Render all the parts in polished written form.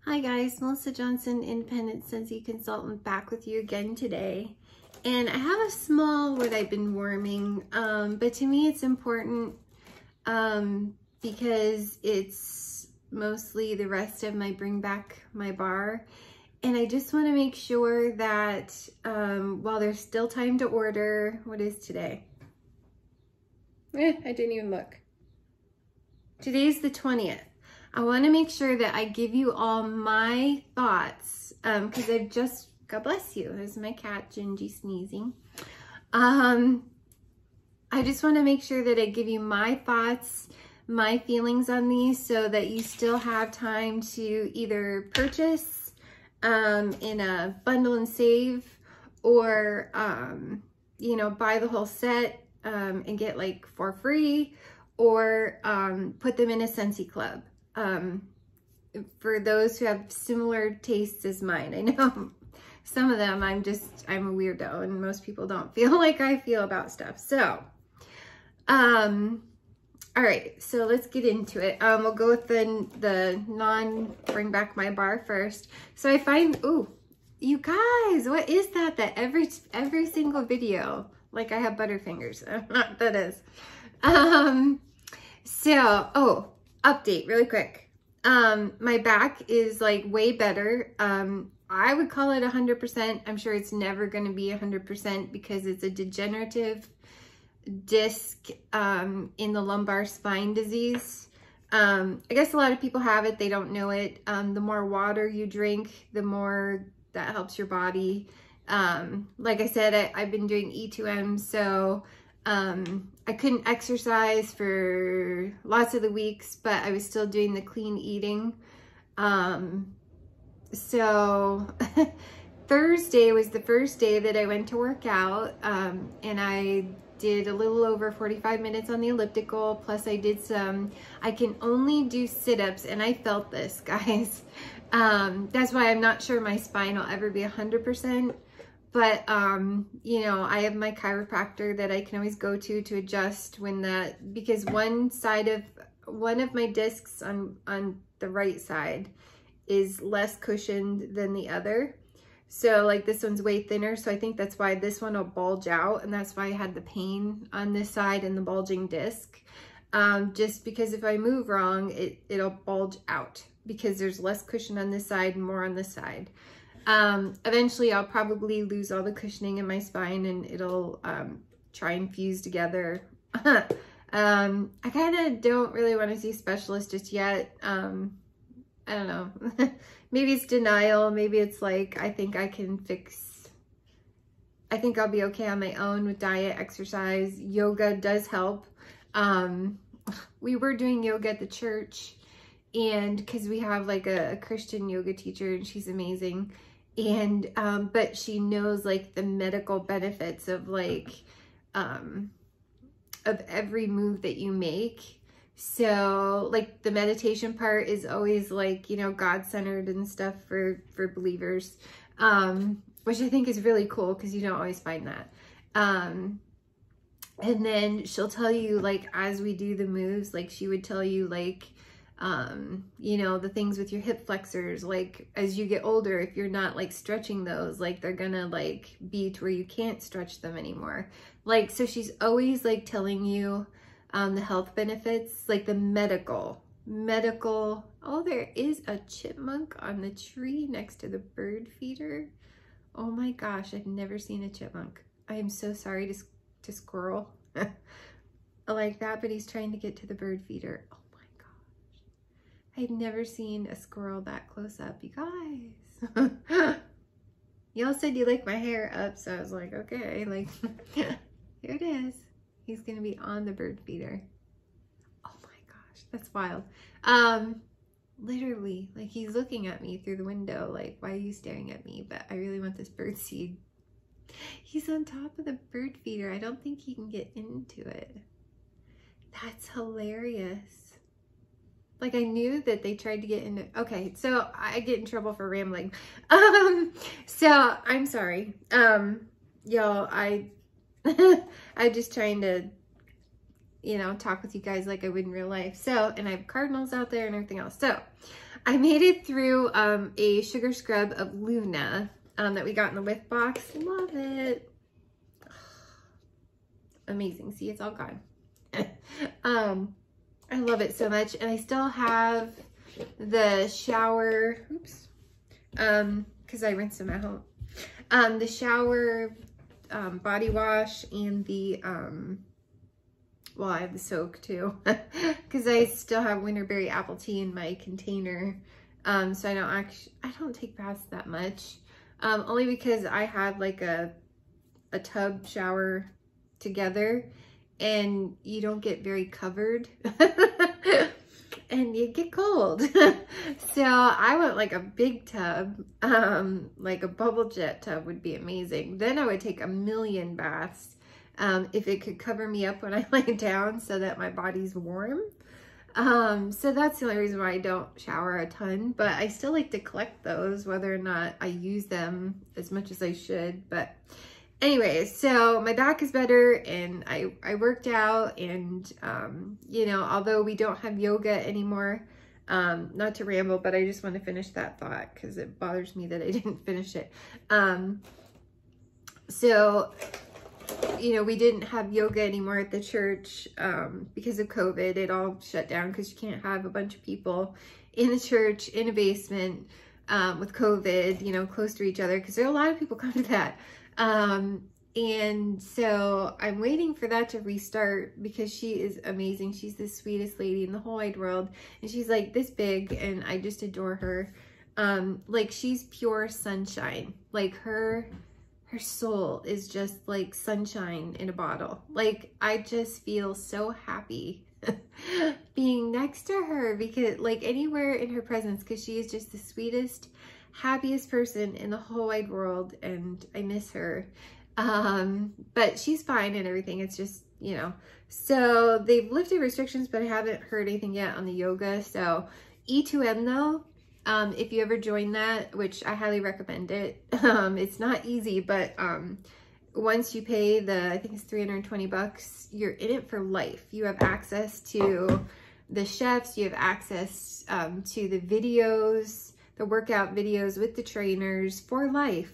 Hi guys, Melissa Johnson, independent Scentsy consultant, back with you again today. And I have a small what I've been warming, but to me it's important because it's mostly the rest of my bring back my bar. And I just want to make sure that while there's still time to order, what is today? I didn't even look. Today's the 20th. I want to make sure that I give you all my thoughts because I've just, God bless you, there's my cat Gingy sneezing. I just want to make sure that I give you my thoughts, my feelings on these so that you still have time to either purchase in a bundle and save or, you know, buy the whole set and get like for free or put them in a Scentsy club. For those who have similar tastes as mine. I know some of them I'm a weirdo and most people don't feel like I feel about stuff. So, all right, so let's get into it. We'll go with the non-bring back my bar first. So I find, ooh, you guys, what is that every single video, like I have butterfingers, that is. So, oh, update really quick. My back is like way better. I would call it 100%. I'm sure it's never going to be 100% because it's a degenerative disc in the lumbar spine disease. I guess a lot of people have it. They don't know it. The more water you drink, the more that helps your body. Like I said, I've been doing E2M, so I couldn't exercise for lots of the weeks, but I was still doing the clean eating. So Thursday was the first day that I went to work out, and I did a little over 45 minutes on the elliptical, plus I did I can only do sit-ups, and I felt this, guys. That's why I'm not sure my spine will ever be 100%. But, you know, I have my chiropractor that I can always go to adjust when because one of my discs on the right side is less cushioned than the other. So like this one's way thinner. So I think that's why this one will bulge out. And that's why I had the pain on this side and the bulging disc. Just because if I move wrong, it'll bulge out because there's less cushion on this side and more on this side. Eventually I'll probably lose all the cushioning in my spine and it'll try and fuse together. I kind of don't really want to see a specialist just yet. I don't know. Maybe it's denial. Maybe it's like, I think I'll be okay on my own with diet, exercise. Yoga does help. We were doing yoga at the church, and because we have like a Christian yoga teacher and she's amazing. And, but she knows like the medical benefits of like, of every move that you make. So like the meditation part is always like, you know, God-centered and stuff for believers, which I think is really cool because you don't always find that. And then she'll tell you like, as we do the moves, like she would tell you like, you know, the things with your hip flexors, like as you get older, if you're not like stretching those, like they're gonna like be to where you can't stretch them anymore. Like, so she's always like telling you the health benefits, like the medical. Oh, there is a chipmunk on the tree next to the bird feeder. Oh my gosh, I've never seen a chipmunk. I am so sorry to squirrel like that, but he's trying to get to the bird feeder. Oh my gosh, I've never seen a squirrel that close up, you guys. Y'all said you like my hair up, so I was like, okay, like here it is. He's gonna be on the bird feeder. Oh my gosh, that's wild. Literally, like he's looking at me through the window, like, why are you staring at me? But I really want this bird seed. He's on top of the bird feeder. I don't think he can get into it. That's hilarious. Like I knew that they tried to get into, okay, so I get in trouble for rambling. So I'm sorry. Y'all, I'm just trying to, you know, talk with you guys like I would in real life. So, and I have cardinals out there and everything else. So, I made it through a sugar scrub of Luna that we got in the whiff box. Love it. Amazing. See, it's all gone. I love it so much. And I still have the shower, oops, because I rinse them out. The shower body wash and the, well, I have the soak too, because I still have winterberry apple tea in my container. So I don't take baths that much, only because I have like a tub shower together and you don't get very covered and you get cold. So I want like a big tub, like a bubble jet tub would be amazing. Then I would take a million baths if it could cover me up when I lay down so that my body's warm. So that's the only reason why I don't shower a ton, but I still like to collect those whether or not I use them as much as I should. But anyway, so my back is better and I worked out, and you know, although we don't have yoga anymore, not to ramble, but I just want to finish that thought because it bothers me that I didn't finish it. So, you know, we didn't have yoga anymore at the church because of COVID. It all shut down because you can't have a bunch of people in the church in a basement with COVID, you know, close to each other, because there are a lot of people come to that. And so I'm waiting for that to restart because she is amazing. She's the sweetest lady in the whole wide world. And she's like this big and I just adore her. Like she's pure sunshine. Like her soul is just like sunshine in a bottle. Like I just feel so happy being next to her, because like anywhere in her presence, because she is just the sweetest, happiest person in the whole wide world, and I miss her. But she's fine and everything. It's just, you know, so they've lifted restrictions, but I haven't heard anything yet on the yoga. So E2M though, if you ever join that, which I highly recommend it. It's not easy, but once you pay I think it's 320 bucks, you're in it for life. You have access to the chefs, you have access to the videos, the workout videos with the trainers for life.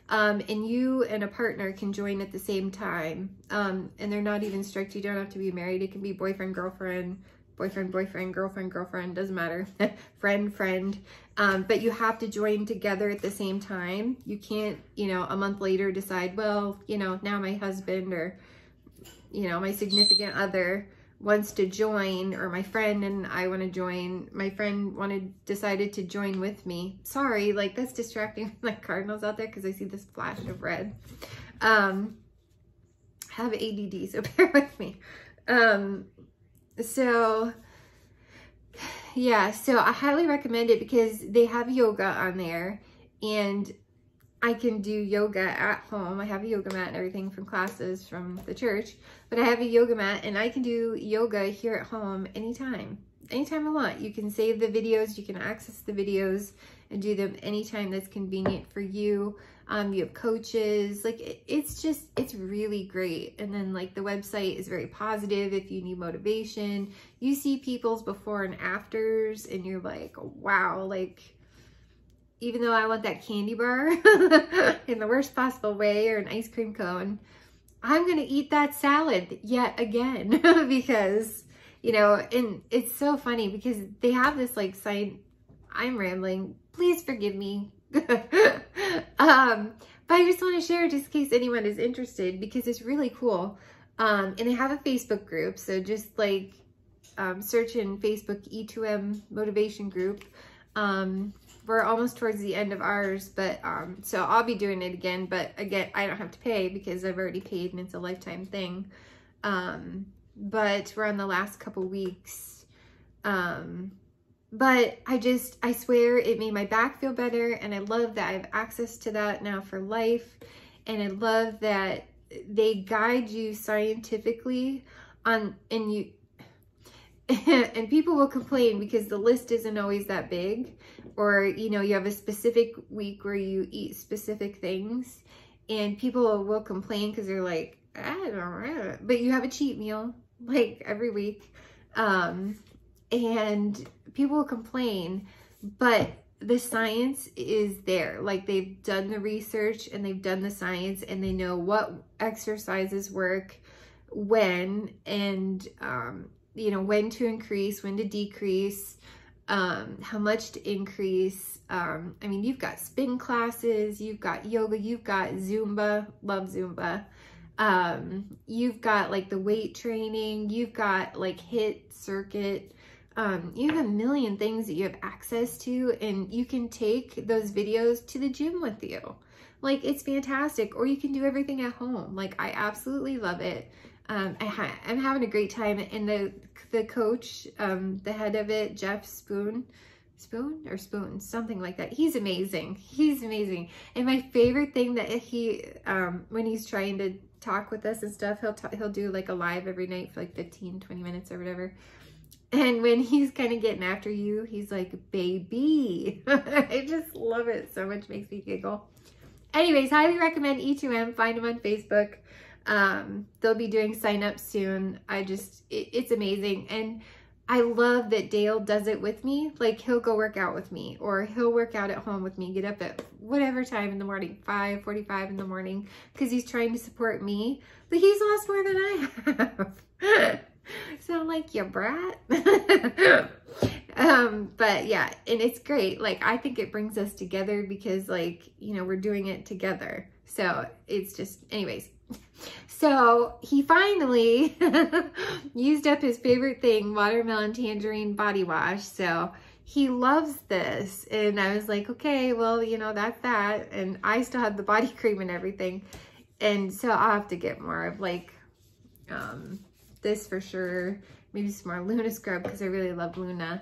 And you and a partner can join at the same time. And they're not even strict. You don't have to be married. It can be boyfriend, girlfriend, boyfriend, boyfriend, girlfriend, girlfriend, doesn't matter. Friend, friend. But you have to join together at the same time. You can't, you know, a month later decide, well, you know, now my husband or, you know, my significant other wants to join, or my friend and I want to join. My friend decided to join with me. Sorry, like that's distracting like cardinals out there because I see this flash of red. Have ADD, so bear with me. So yeah, so I highly recommend it because they have yoga on there and I can do yoga at home. I have a yoga mat and everything from classes from the church, but I have a yoga mat and I can do yoga here at home anytime I want. You can save the videos, you can access the videos and do them anytime that's convenient for you. You have coaches, like it's really great. And then like the website is very positive if you need motivation. You see people's before and afters and you're like, wow, like even though I want that candy bar in the worst possible way or an ice cream cone, I'm going to eat that salad yet again because, you know, and it's so funny because they have this like site. I'm rambling. Please forgive me. But I just want to share just in case anyone is interested because it's really cool. And they have a Facebook group. So just like search in Facebook E2M motivation group. We're almost towards the end of ours, but so I'll be doing it again, but again, I don't have to pay because I've already paid and it's a lifetime thing. But we're on the last couple weeks. But I swear it made my back feel better, and I love that I have access to that now for life. And I love that they guide you scientifically on, and people will complain because the list isn't always that big, or, you know, you have a specific week where you eat specific things and people will complain because they're like, I don't know, but you have a cheat meal like every week. And people will complain, but the science is there. Like, they've done the research and they've done the science, and they know what exercises work when, and you know, when to increase, when to decrease, how much to increase. I mean, you've got spin classes, you've got yoga, you've got Zumba, love Zumba. You've got like the weight training, you've got like HIIT circuit. You have a million things that you have access to, and you can take those videos to the gym with you. Like, it's fantastic. Or you can do everything at home. Like, I absolutely love it. I'm having a great time. And the coach, the head of it, Jeff Spoon, something like that. He's amazing. He's amazing. And my favorite thing that he, when he's trying to talk with us and stuff, he'll do like a live every night for like 15, 20 minutes or whatever. And when he's kind of getting after you, he's like, baby. I just love it so much. Makes me giggle. Anyways, highly recommend E2M. Find them on Facebook. They'll be doing sign up soon. It's amazing. And I love that Dale does it with me. Like, he'll go work out with me, or he'll work out at home with me, get up at whatever time in the morning, 5:45 in the morning, because he's trying to support me. But he's lost more than I have. So I'm like, you brat. But yeah, and it's great. Like, I think it brings us together because, like, you know, we're doing it together. So it's just, anyways. So he finally used up his favorite thing, watermelon tangerine body wash. So he loves this. And I was like, okay, well, you know, that's that. And I still have the body cream and everything. And so I'll have to get more of like, this for sure. Maybe some more Luna scrub, because I really love Luna,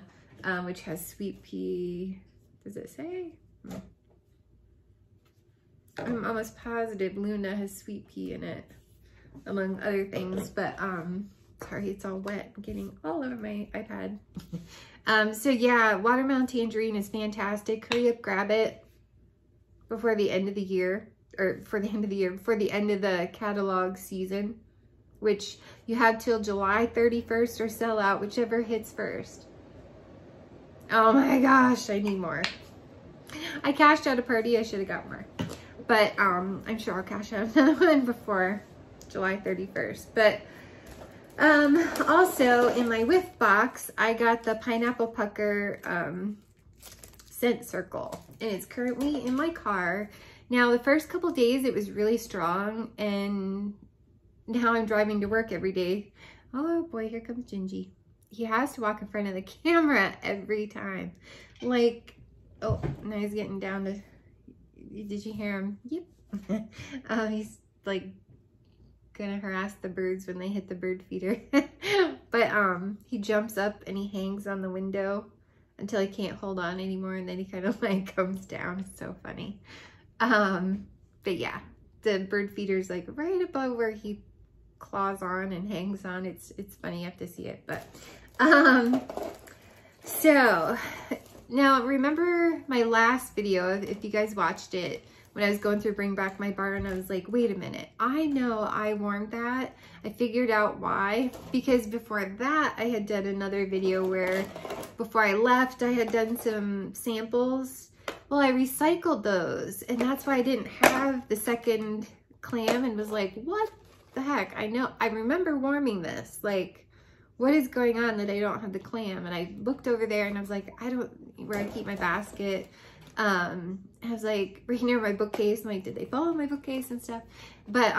which has sweet pea. Does it say? I'm almost positive Luna has sweet pea in it, among other things. But sorry, it's all wet, getting all over my iPad. So yeah, watermelon tangerine is fantastic. Hurry up, grab it before the end of the year, or for the end of the year, before the end of the catalog season, which you have till July 31st or sell out, whichever hits first. Oh my gosh, I need more. I cashed out a party, I should have got more. But I'm sure I'll cash out another one before July 31st. But also in my whiff box, I got the Pineapple Pucker scent circle. And it's currently in my car. Now, the first couple days it was really strong, and now I'm driving to work every day. Oh boy, here comes Gingy. He has to walk in front of the camera every time. Like, oh, now he's getting down to, did you hear him? Yep. He's like gonna harass the birds when they hit the bird feeder. But he jumps up and he hangs on the window until he can't hold on anymore, and then he kind of like comes down. It's so funny. But yeah, the bird feeder's like right above where he claws on and hangs on. It's funny, you have to see it. But so now remember my last video, if you guys watched it, when I was going through Bring Back My Barn, I was like, wait a minute, I know I warmed that. I figured out why, because before that I had done another video where before I left I had done some samples. Well, I recycled those, and that's why I didn't have the second clam, and was like, what the heck? I remember warming this. Like, what is going on that I don't have the clam? And I looked over there and I was like, where I keep my basket. I was like, right near my bookcase. I'm like, did they fall in my bookcase and stuff? But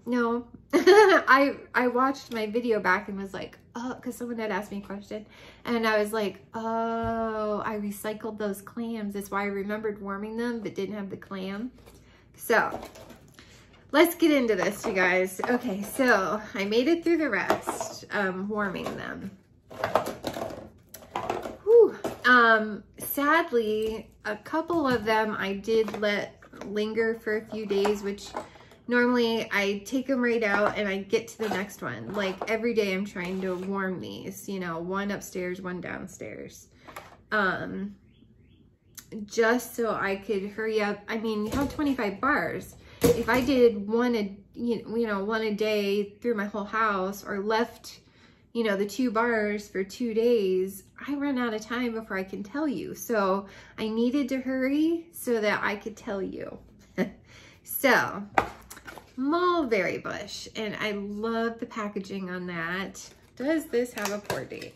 no. I watched my video back and was like, oh, because someone had asked me a question, and I was like, oh, I recycled those clams. That's why I remembered warming them but didn't have the clam. So let's get into this, you guys. Okay, so I made it through the rest, warming them. Whew. Sadly, a couple of them I did let linger for a few days, which normally I take them right out and I get to the next one. Like, every day I'm trying to warm these, you know, one upstairs, one downstairs. Just so I could hurry up. I mean, you have 25 bars. If I did one a day through my whole house, or left, you know, the 2 bars for 2 days, I run out of time before I can tell you. So I needed to hurry so that I could tell you. So Mulberry Bush, and I love the packaging on that. Does this have a pour date?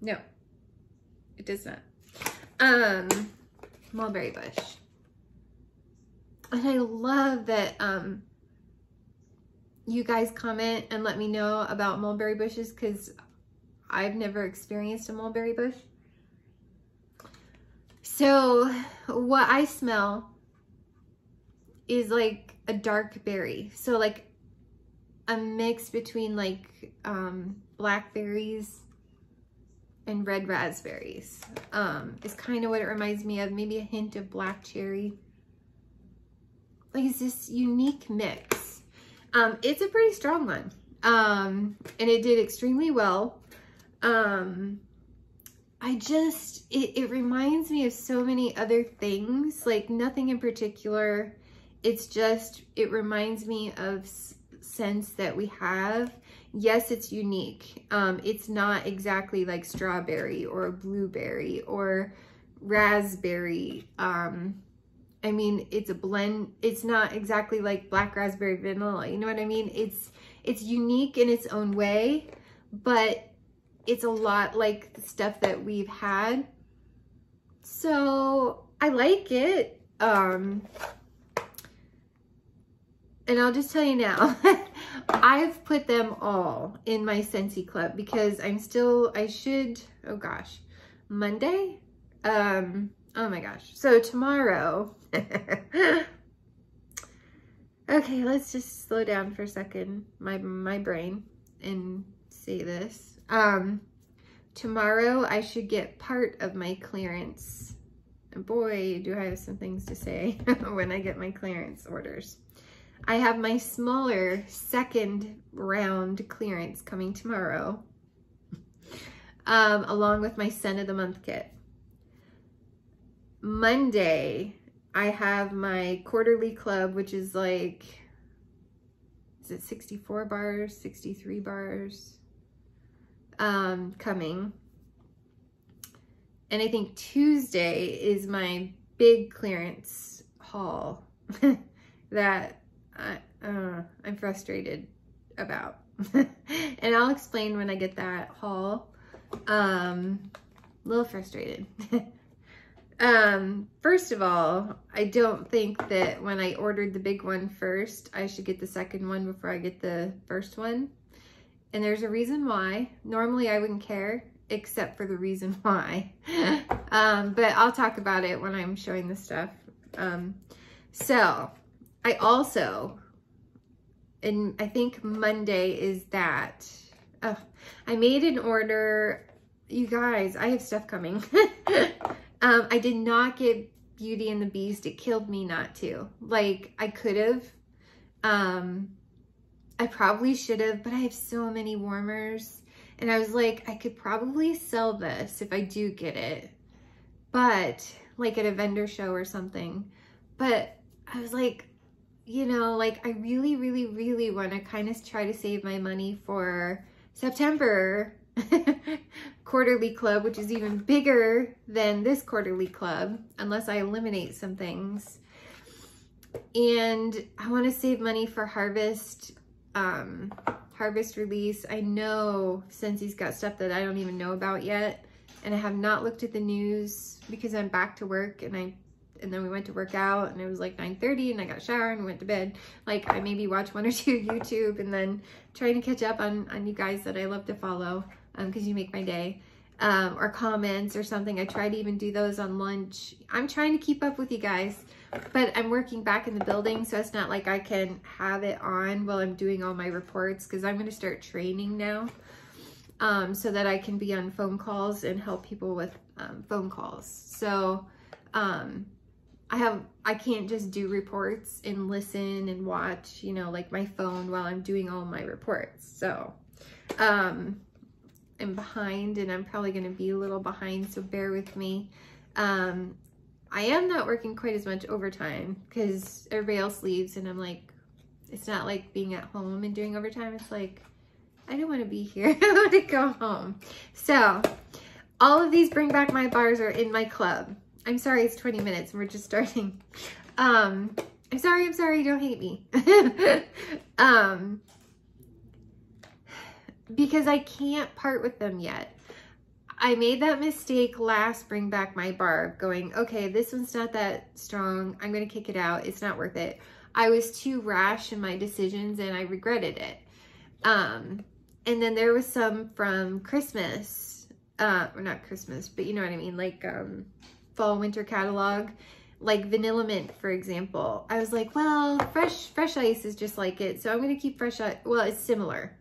No, it does not. Mulberry Bush. And I love that you guys comment and let me know about mulberry bushes, because I've never experienced a mulberry bush. So what I smell is like a dark berry. So like a mix between like blackberries and red raspberries is kind of what it reminds me of. Maybe a hint of black cherry. Like it's this unique mix. It's a pretty strong one. And it did extremely well. It reminds me of so many other things, like nothing in particular. It's just, it reminds me of scents that we have. Yes, it's unique. It's not exactly like strawberry or blueberry or raspberry. I mean, it's a blend. It's not exactly like black raspberry vanilla. You know what I mean? It's unique in its own way, but it's a lot like the stuff that we've had. So I like it. And I'll just tell you now, I've put them all in my Scentsy club because oh gosh, Monday? Oh my gosh. So tomorrow, okay, let's just slow down for a second, my brain, and say this. Tomorrow I should get part of my clearance. And boy, do I have some things to say when I get my clearance orders. I have my smaller second round clearance coming tomorrow, along with my Scent of the Month kit. Monday, I have my quarterly club, which is like, is it 64 bars, 63 bars, coming. And I think Tuesday is my big clearance haul that I'm frustrated about. And I'll explain when I get that haul. A little frustrated. First of all, I don't think that when I ordered the big one first, I should get the second one before I get the first one. And there's a reason why. Normally I wouldn't care, except for the reason why. But I'll talk about it when I'm showing the stuff. So I also, and I think Monday is that, I made an order. You guys, I have stuff coming. I did not get Beauty and the Beast. It killed me not to. Like, I could have. I probably should have, but I have so many warmers. And I was like, I could probably sell this if I do get it. But, like at a vendor show or something. But I was like, you know, like I really, really, really want to kind of try to save my money for September quarterly club, which is even bigger than this quarterly club, unless I eliminate some things. And I want to save money for harvest release. I know Scentsy's got stuff that I don't even know about yet, and I have not looked at the news because I'm back to work, and then we went to work out, and it was like 9:30, and I got a shower and went to bed. Like, I maybe watch 1 or 2 YouTube, and then trying to catch up on you guys that I love to follow, because you make my day, or comments or something. I try to even do those on lunch. I'm trying to keep up with you guys, but I'm working back in the building, so it's not like I can have it on while I'm doing all my reports, because I'm going to start training now, so that I can be on phone calls and help people with phone calls. So I can't just do reports and listen and watch, you know, like my phone while I'm doing all my reports. So I'm behind, and I'm probably going to be a little behind, so bear with me. I am not working quite as much overtime because everybody else leaves, and I'm like, it's not like being at home and doing overtime. It's like I don't want to be here. I want to go home. So all of these Bring Back My bars are in my club. I'm sorry, it's 20 minutes and we're just starting. I'm sorry, don't hate me. Because I can't part with them yet. I made that mistake last Bring Back My bar, going, okay, this one's not that strong. I'm going to kick it out. It's not worth it. I was too rash in my decisions and I regretted it. And then there was some from Christmas, or not Christmas, but you know what I mean? Like, fall winter catalog, like Vanilla Mint, for example. I was like, well, fresh ice is just like it. So I'm going to keep fresh ice. Well, it's similar.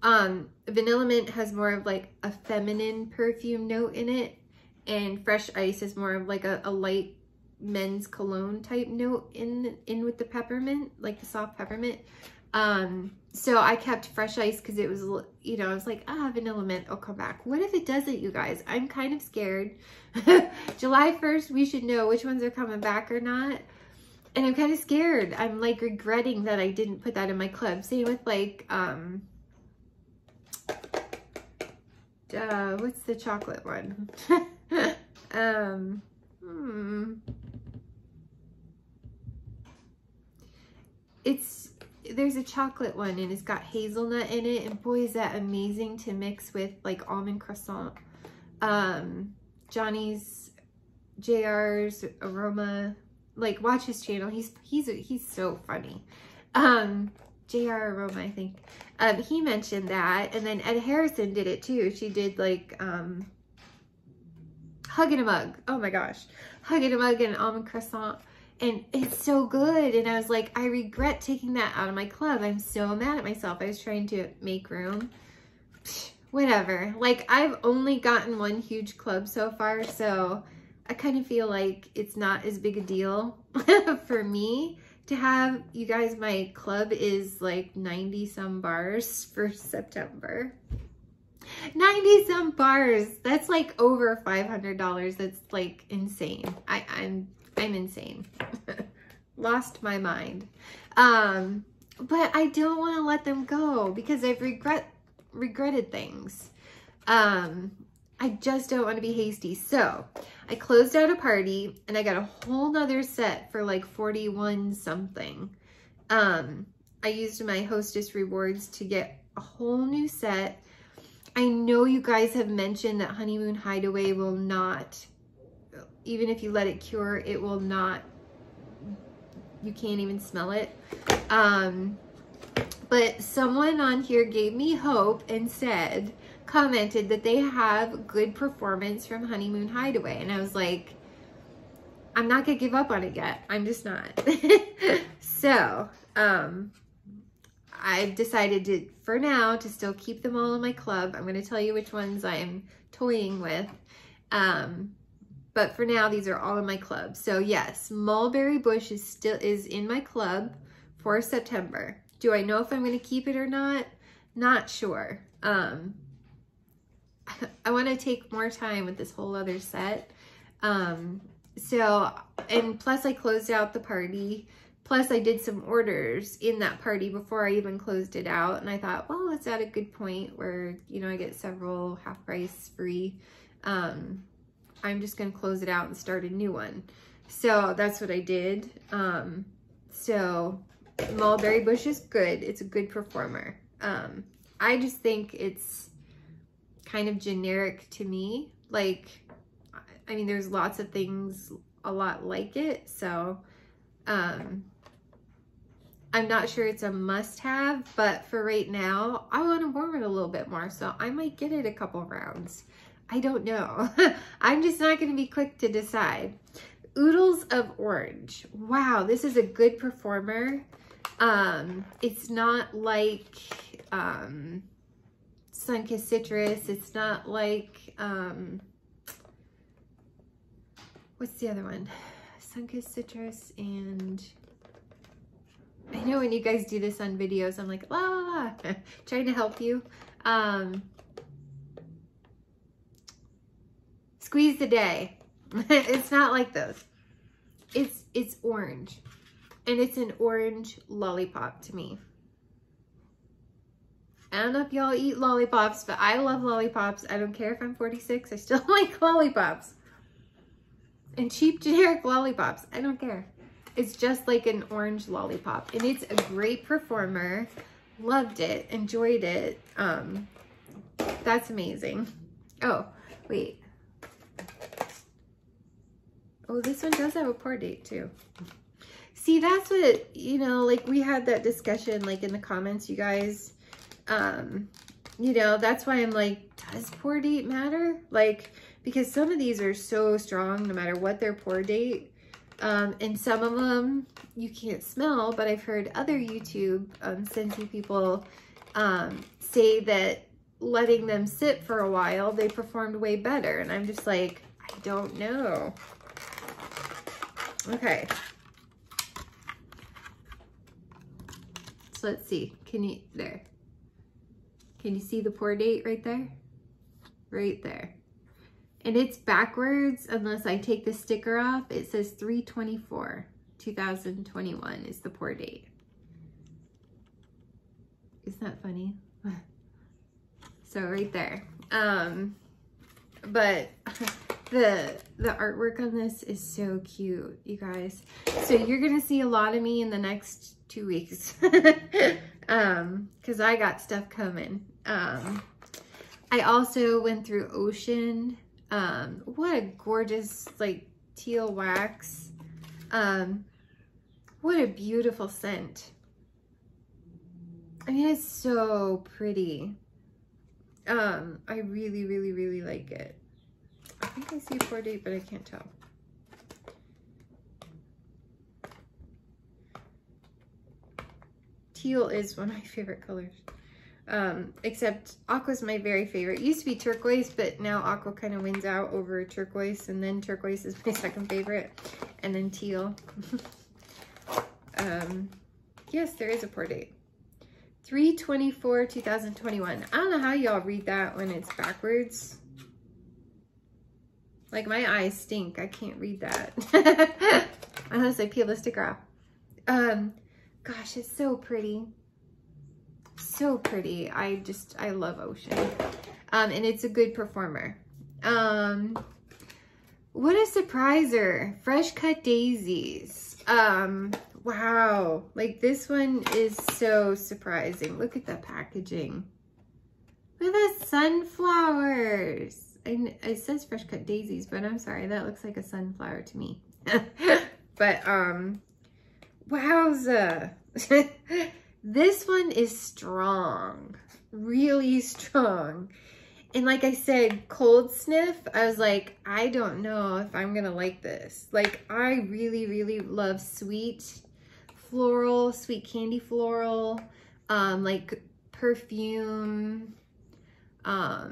Vanilla Mint has more of like a feminine perfume note in it, and fresh ice is more of like a light men's cologne type note in with the peppermint, like the soft peppermint. So I kept fresh ice because it was, you know, I was like, Vanilla Mint will come back. What if it doesn't, you guys? I'm kind of scared. July 1st, we should know which ones are coming back or not. And I'm kind of scared. I'm like regretting that I didn't put that in my club. Same with like, what's the chocolate one? There's a chocolate one and it's got hazelnut in it, and boy, is that amazing to mix with like almond croissant. Johnny's JR's aroma, like watch his channel. He's so funny. JR Aroma, I think. He mentioned that, and then Ed Harrison did it too. She did like Hug in a Mug. Oh my gosh, Hug in a Mug and almond croissant, and it's so good. And I was like, I regret taking that out of my club. I'm so mad at myself. I was trying to make room. Whatever. Like, I've only gotten one huge club so far, so I kind of feel like it's not as big a deal for me to have. You guys, my club is like 90 some bars for September. 90 some bars. That's like over $500. That's like insane. I'm insane. Lost my mind. But I don't want to let them go because I've regretted things. I just don't want to be hasty. So I closed out a party and I got a whole nother set for like 41 something. I used my hostess rewards to get a whole new set. I know you guys have mentioned that Honeymoon Hideaway will not, even if you let it cure, it will not, you can't even smell it. But someone on here gave me hope and commented that they have good performance from Honeymoon Hideaway. And I was like, I'm not gonna give up on it yet. I'm just not. So, I've decided to, for now, to still keep them all in my club. I'm gonna tell you which ones I'm toying with. But for now, these are all in my club. So yes, Mulberry Bush is in my club for September. Do I know if I'm going to keep it or not? Not sure. I want to take more time with this whole other set. So, and plus I closed out the party. Plus I did some orders in that party before I even closed it out. And I thought, well, it's at a good point where, you know, I get several half price free. I'm just going to close it out and start a new one. So that's what I did. So Mulberry Bush is good. It's a good performer. I just think it's kind of generic to me. Like, I mean, there's lots of things a lot like it. So, I'm not sure it's a must-have, but for right now, I want to warm it a little bit more. So I might get it a couple rounds. I don't know. I'm just not going to be quick to decide. Oodles of Orange. Wow, this is a good performer. It's not like Sunkissed Citrus. It's not like, what's the other one? Sunkissed Citrus, and I know when you guys do this on videos, I'm like, la la la, trying to help you. Squeeze the Day. It's not like those. It's orange, and it's an orange lollipop to me. I don't know if y'all eat lollipops, but I love lollipops. I don't care if I'm 46. I still like lollipops. And cheap generic lollipops. I don't care. It's just like an orange lollipop. And it's a great performer. Loved it. Enjoyed it. That's amazing. Oh, wait. Oh, this one does have a pour date too. See, that's what, you know, like we had that discussion like in the comments, you guys. You know, that's why I'm like, does pour date matter? Like, because some of these are so strong no matter what their pour date. And some of them you can't smell, but I've heard other YouTube Scentsy people say that letting them sit for a while, they performed way better. And I'm just like, I don't know. Okay. So let's see. Can you, there. Can you see the pour date right there? Right there. And it's backwards unless I take the sticker off. It says 3/24/2021 is the pour date. Isn't that funny? So right there. But the artwork on this is so cute, you guys. So you're gonna see a lot of me in the next 2 weeks. Because I got stuff coming. I also went through Ocean. What a gorgeous like teal wax. What a beautiful scent. I mean, it's so pretty. I really, really, really like it. I think I see pour date, but I can't tell. Teal is one of my favorite colors. Except aqua's my very favorite. It used to be turquoise, but now aqua kind of wins out over turquoise, and then turquoise is my second favorite, and then teal. Yes, there is a pour date. 3/24/2021. I don't know how y'all read that when it's backwards. Like, my eyes stink. I can't read that. Unless I peel the sticker off. Gosh, it's so pretty. So pretty. I love Ocean. And it's a good performer. What a surpriser. Fresh cut daisies. Wow. Like, this one is so surprising. Look at the packaging. Look at the sunflowers. It says fresh cut daisies, but I'm sorry, that looks like a sunflower to me. But wowza. This one is strong, really strong. And like I said, cold sniff, I was like, I don't know if I'm gonna like this. Like, I really, really love sweet floral, sweet candy floral, like perfume, how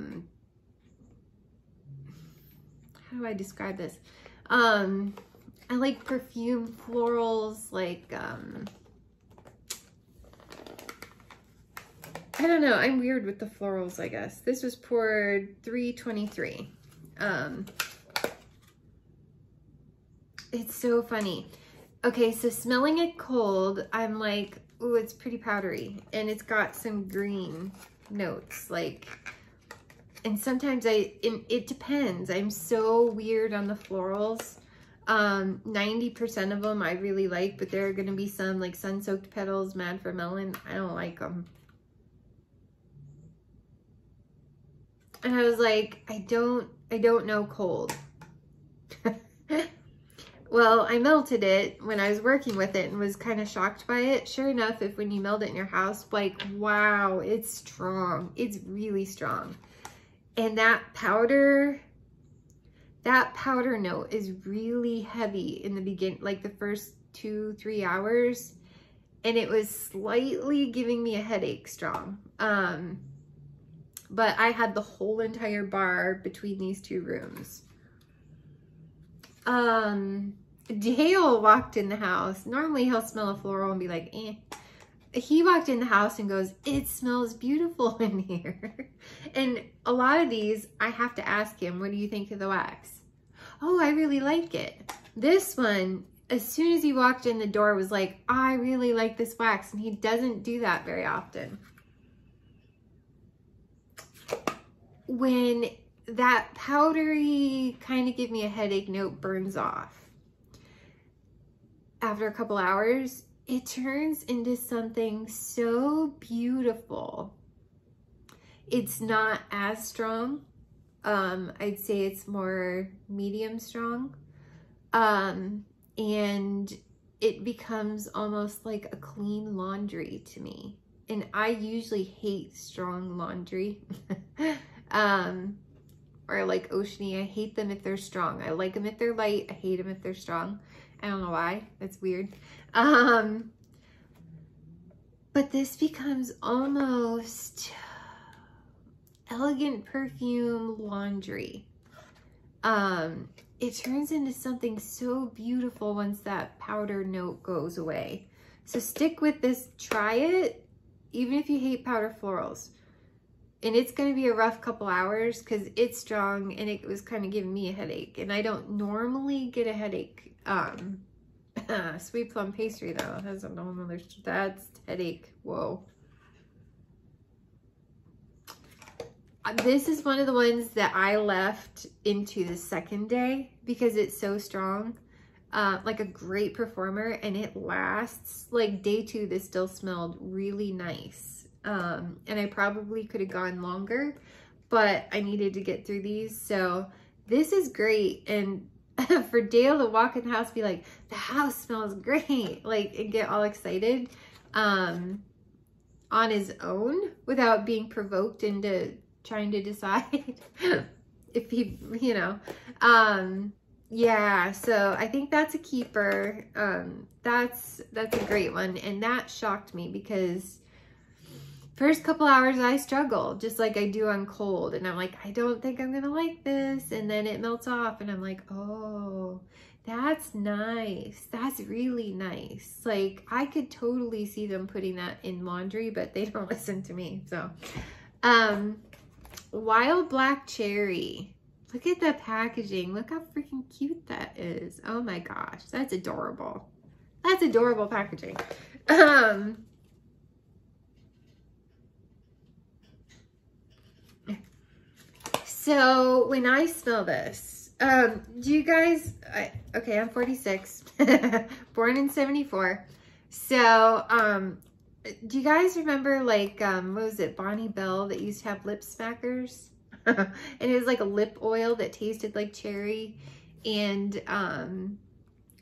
do I describe this? I like perfume florals, like, I don't know. I'm weird with the florals, I guess. This was poured 3/23. It's so funny. Okay, so smelling it cold, I'm like, ooh, it's pretty powdery. And it's got some green notes, like, and sometimes it depends. I'm so weird on the florals. 90% of them I really like, but there are going to be some like sun-soaked petals, Mad for Melon. I don't like them. And I was like, I don't know cold. Well, I melted it when I was working with it and was kind of shocked by it. Sure enough, if when you melt it in your house, like, wow, it's strong. It's really strong. And that powder note is really heavy in the beginning, like the first 2-3 hours. And it was slightly giving me a headache strong. But I had the whole entire bar between these two rooms. Dale walked in the house. Normally he'll smell a floral and be like, eh. He walked in the house and goes, it smells beautiful in here. And a lot of these, I have to ask him, what do you think of the wax? Oh, I really like it. This one, as soon as he walked in the door, was like, I really like this wax. And he doesn't do that very often. when that powdery kind of give me a headache note burns off, after a couple hours, it turns into something so beautiful. It's not as strong. I'd say it's more medium strong. And it becomes almost like a clean laundry to me. And I usually hate strong laundry. Or like oceany, I hate them if they're strong. I like them if they're light. I hate them if they're strong. I don't know why. That's weird. But this becomes almost elegant perfume laundry. It turns into something so beautiful once that powder note goes away. So stick with this, try it, even if you hate powder florals. And it's going to be a rough couple hours because it's strong and it was kind of giving me a headache. And I don't normally get a headache. Sweet plum pastry though, has a whole nother, that's headache. Whoa. This is one of the ones that I left into the second day because it's so strong. Like a great performer, and it lasts. Like day 2, this still smelled really nice. And I probably could have gone longer, but I needed to get through these. So this is great. And for Dale to walk in the house, be like, the house smells great, like, and get all excited on his own without being provoked into trying to decide if he, you know, yeah, so I think that's a keeper. That's a great one. And that shocked me because first couple hours I struggle just like I do on cold, and I'm like, I don't think I'm gonna like this, and then it melts off and I'm like, oh, that's nice. That's really nice. Like, I could totally see them putting that in laundry, but they don't listen to me. So Wild Black Cherry. Look at the packaging. Look how freaking cute that is. Oh my gosh, that's adorable. That's adorable packaging. So when I smell this, do you guys, okay, I'm 46, born in 74. So, do you guys remember, like, what was it, Bonnie Bell, that used to have lip smackers? And it was like a lip oil that tasted like cherry, and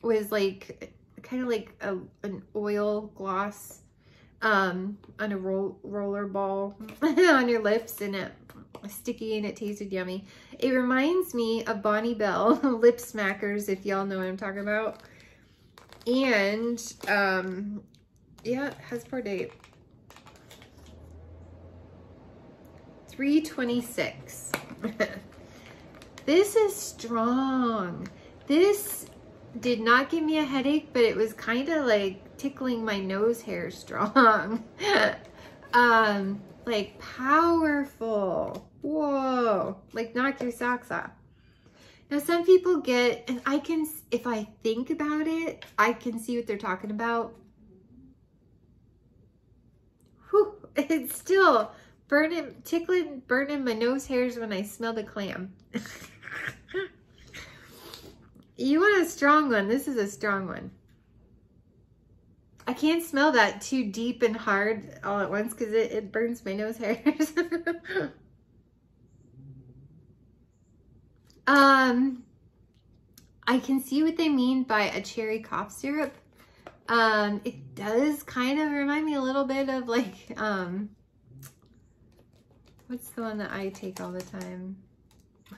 was like kind of like an oil gloss on a roller ball on your lips, and it was sticky and it tasted yummy. It reminds me of Bonnie Bell lip smackers, if y'all know what I'm talking about. And yeah, it has pour date 3/26. This is strong. This did not give me a headache, but it was kind of like tickling my nose hair strong. Like powerful. Whoa, like knock your socks off. Now some people get, and I can, if I think about it, I can see what they're talking about. Whew, it's still burning, tickling, burning my nose hairs when I smell the clam. You want a strong one? This is a strong one. I can't smell that too deep and hard all at once because it burns my nose hairs. I can see what they mean by a cherry cough syrup. It does kind of remind me a little bit of like, what's the one that I take all the time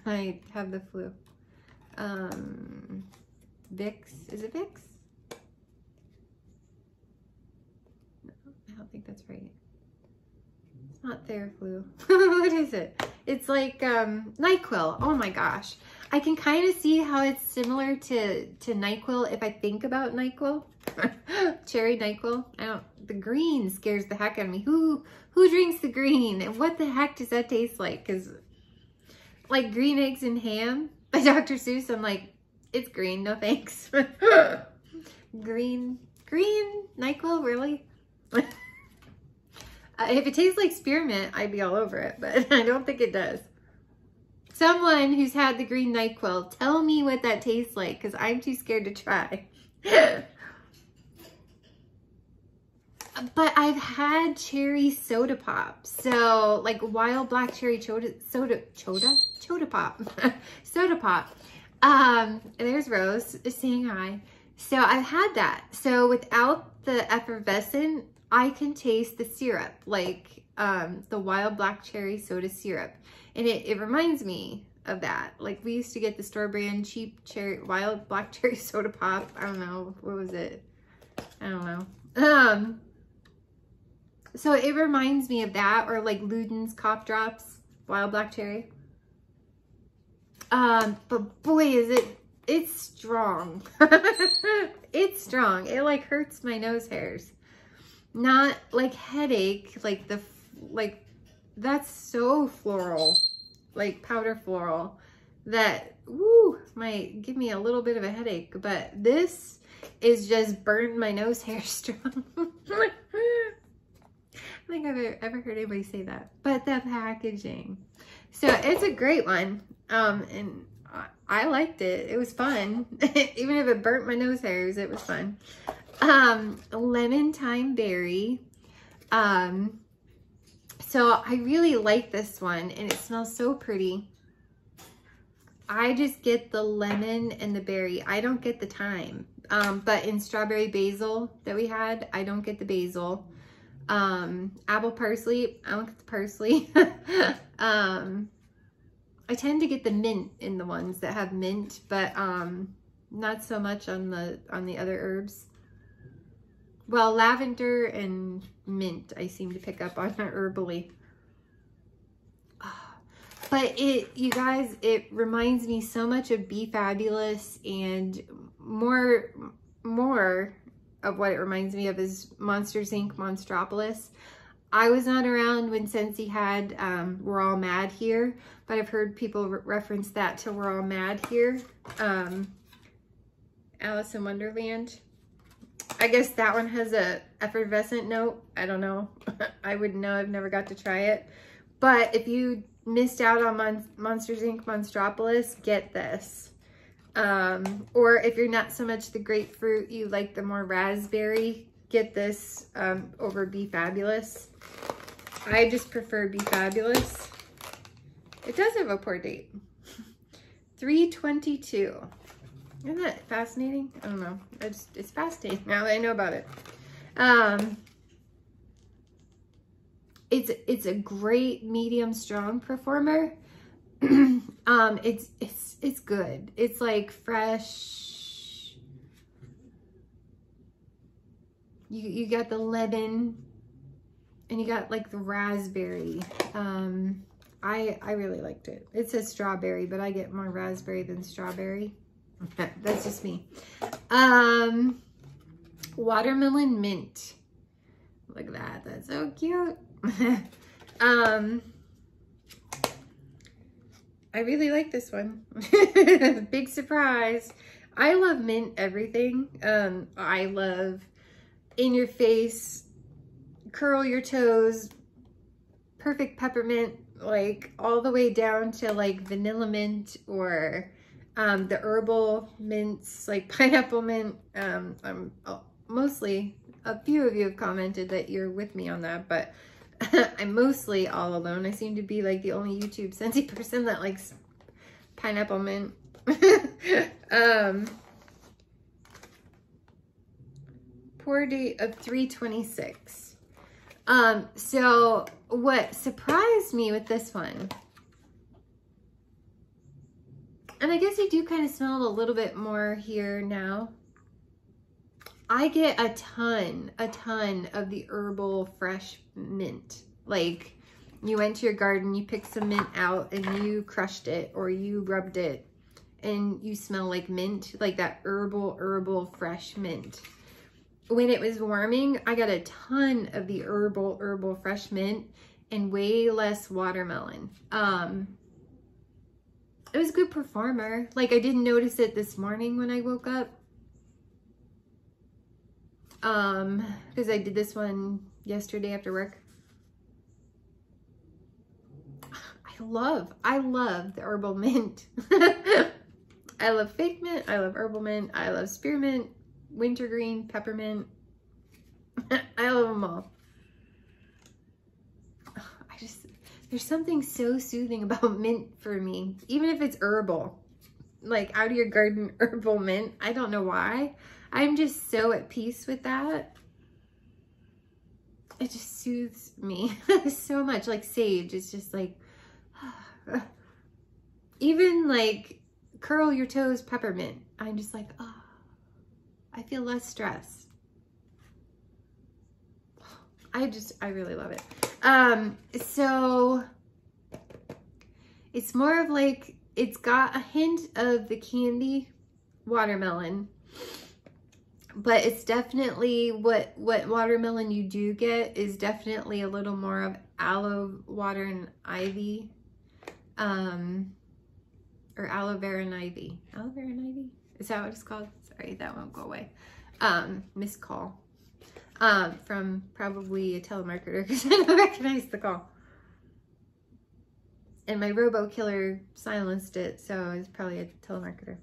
when I have the flu? Vicks, is it Vicks? No, I don't think that's right. It's not Theraflu. What is it? It's like NyQuil. Oh my gosh. I can kind of see how it's similar to NyQuil if I think about NyQuil. Cherry NyQuil. The green scares the heck out of me. Who drinks the green? And what the heck does that taste like? Because like green eggs and ham by Dr. Seuss, I'm like, it's green, no thanks. Green NyQuil, really? If it tastes like spearmint, I'd be all over it, but I don't think it does. Someone who's had the green NyQuil, tell me what that tastes like, because I'm too scared to try. But I've had cherry soda pop. So like wild black cherry soda pop. Soda pop. There's Rose saying hi. So I've had that. So without the effervescent, I can taste the syrup, like the wild black cherry soda syrup. And it reminds me of that. Like we used to get the store brand cheap wild black cherry soda pop. I don't know, what was it? I don't know. So it reminds me of that, or like Luden's cough drops, wild black cherry. But boy, it's strong. It's strong. It like hurts my nose hairs. Not like headache, like that's so floral, like powder floral, that woo might give me a little bit of a headache. But this is just burned my nose hair strong. I don't think I've ever heard anybody say that. But the packaging, so it's a great one, and I liked it. It was fun. Even if it burnt my nose hairs, it was fun. Lemon thyme berry. So I really like this one, and it smells so pretty. I just get the lemon and the berry. I don't get the thyme. But in strawberry basil that we had, I don't get the basil. Apple parsley, I don't get the parsley. I tend to get the mint in the ones that have mint, but not so much on the other herbs. Well, lavender and mint I seem to pick up on herbally. But you guys, it reminds me so much of Be Fabulous, and more of what it reminds me of is Monsters Inc. Monstropolis. I was not around when Scentsy had We're All Mad Here, but I've heard people reference that to We're All Mad Here. Alice in Wonderland. I guess that one has a effervescent note. I don't know. I wouldn't know. I've never got to try it. But if you missed out on Monsters Inc. Monstropolis, get this. Or if you're not so much the grapefruit, you like the more raspberry, get this over Be Fabulous. I just prefer Be Fabulous. It does have a pour date. 3/22. Isn't that fascinating? I don't know. It's fascinating now that I know about it. It's a great medium strong performer. It's good. It's like fresh. You got the lemon, and you got like the raspberry. I really liked it. It says strawberry, but I get more raspberry than strawberry. That's just me. Watermelon mint. Look at that. That's so cute. I really like this one. Big surprise. I love mint everything. I love in your face, curl your toes, perfect peppermint, like all the way down to like vanilla mint, or the herbal mints like pineapple mint. Mostly, a few of you have commented that you're with me on that, but I'm mostly all alone. I seem to be like the only YouTube Scentsy person that likes pineapple mint. Pour date of 3/26. So what surprised me with this one, and I guess you do kind of smell a little bit more here now. I get a ton of the herbal fresh mint. Like you went to your garden, you picked some mint out and you crushed it or you rubbed it and you smell like mint, like that herbal fresh mint. When it was warming, I got a ton of the herbal fresh mint and way less watermelon. It was a good performer. Like I didn't notice it this morning when I woke up. Because I did this one yesterday after work. I I love the herbal mint. I love fake mint, I love herbal mint, I love spearmint, wintergreen, peppermint. I love them all. There's something so soothing about mint for me, even if it's herbal, like out of your garden herbal mint. I don't know why. I'm just so at peace with that. It just soothes me so much. Like sage, it's just like, even like curl your toes peppermint. I'm just like, oh, I feel less stress. I really love it. So it's more of like, it's got a hint of the candy watermelon, but it's definitely what watermelon you do get is definitely a little more of aloe water and ivy, or aloe vera and ivy. Aloe vera and ivy? Is that what it's called? Sorry, that won't go away. Missed call. From probably a telemarketer because I don't recognize the call. And my robo killer silenced it, so it's probably a telemarketer.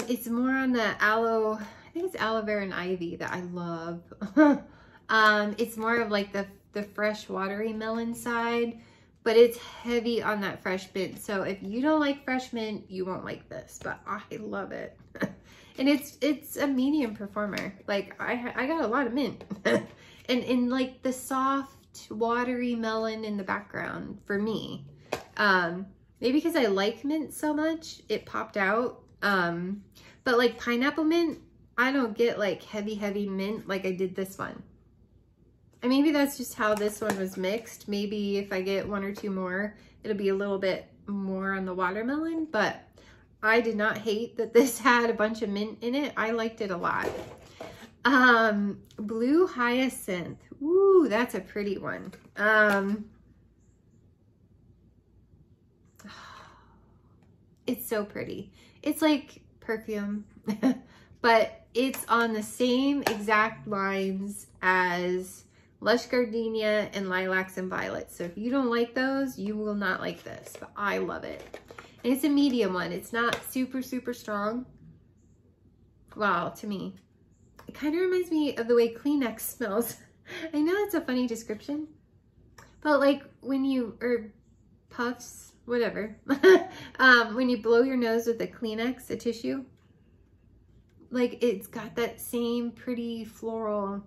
It's more on the aloe, I think it's aloe vera and ivy that I love. It's more of like the fresh watery melon side, but it's heavy on that fresh mint. So if you don't like fresh mint, you won't like this, but I love it. And it's a medium performer. Like I got a lot of mint. and like the soft watery melon in the background for me. Maybe because I like mint so much, it popped out. But like pineapple mint, I don't get like heavy mint like I did this one. And maybe that's just how this one was mixed. Maybe if I get one or two more, it'll be a little bit more on the watermelon, but I did not hate that this had a bunch of mint in it. I liked it a lot. Blue Hyacinth. Ooh, that's a pretty one. It's so pretty. It's like perfume, but it's on the same exact lines as Lush Gardenia and Lilacs and Violets. So if you don't like those, you will not like this, but I love it. And it's a medium one. It's not super strong. Wow, to me. It kind of reminds me of the way Kleenex smells. I know that's a funny description, but like when you, or puffs, whatever. When you blow your nose with a Kleenex, a tissue, like it's got that same pretty floral,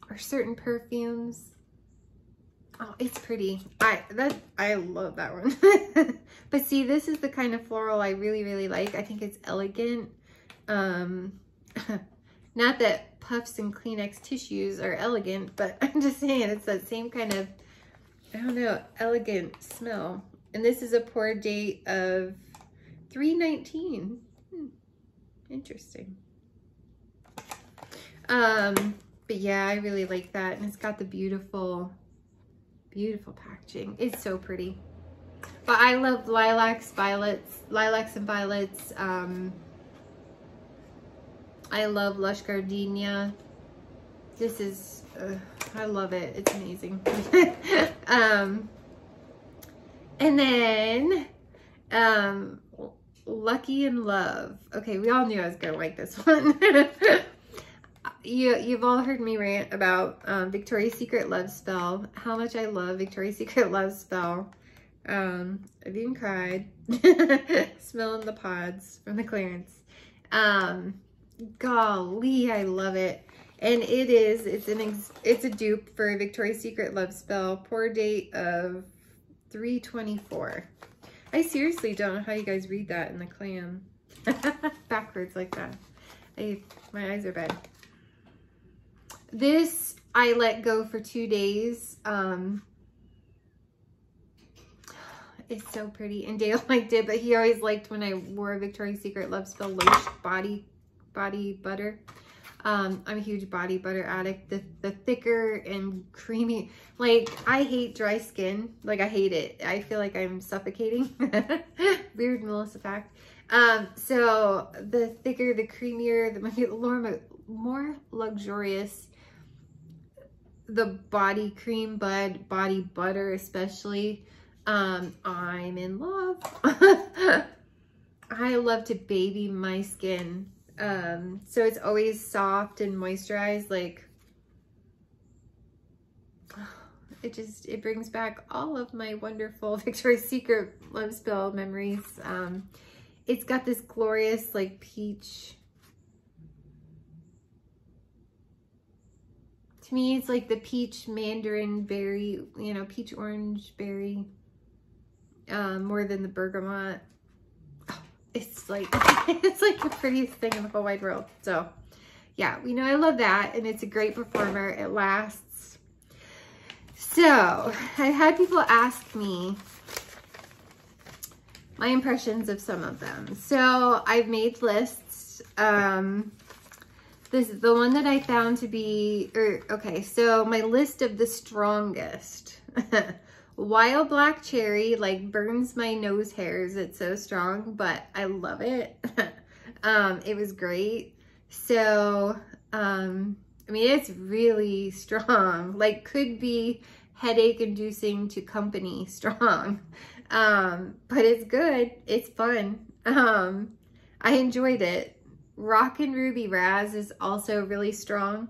or certain perfumes. Oh, it's pretty. I love that one. But see, this is the kind of floral I really like. I think it's elegant. Not that puffs and Kleenex tissues are elegant, but I'm just saying it's that same kind of, I don't know, elegant smell. And this is a pour date of 3/19. Interesting. But yeah, I really like that. And it's got the beautiful packaging. It's so pretty. But I love lilacs and violets. I love Lush Gardenia. This is, I love it. It's amazing. And then, Lucky in Love. Okay, we all knew I was gonna like this one. You've all heard me rant about Victoria's Secret Love Spell, how much I love Victoria's Secret Love Spell. I've even cried smelling the pods from the clearance. Golly, I love it. And it's a dupe for Victoria's Secret Love Spell, pour date of 3/24. I seriously don't know how you guys read that in the clam backwards like that. My eyes are bad. This I let go for 2 days. It's so pretty. And Dale liked it, but he always liked when I wore Victoria's Secret Love Spell Lotion body butter. I'm a huge body butter addict. The thicker and creamy, like I hate dry skin. Like I hate it. I feel like I'm suffocating. Weird Melissa fact. So the thicker, the creamier, the more luxurious the body cream, body butter especially. I'm in love. I love to baby my skin. So it's always soft and moisturized. Like, it brings back all of my wonderful Victoria's Secret love spill memories. It's got this glorious like peach. To me, it's like the peach mandarin berry, you know, peach orange berry, more than the bergamot. Oh, it's like, it's like the prettiest thing in the whole wide world. So yeah, we know I love that, and it's a great performer. It lasts. So I've had people ask me my impressions of some of them. So I've made lists. This is the one that I found to be, okay, so my list of the strongest. Wild Black Cherry, like, burns my nose hairs. It's so strong, but I love it. It was great. So, I mean, it's really strong. Like, could be headache inducing to company strong. But it's good. It's fun. I enjoyed it. Rock and Ruby Razz is also really strong.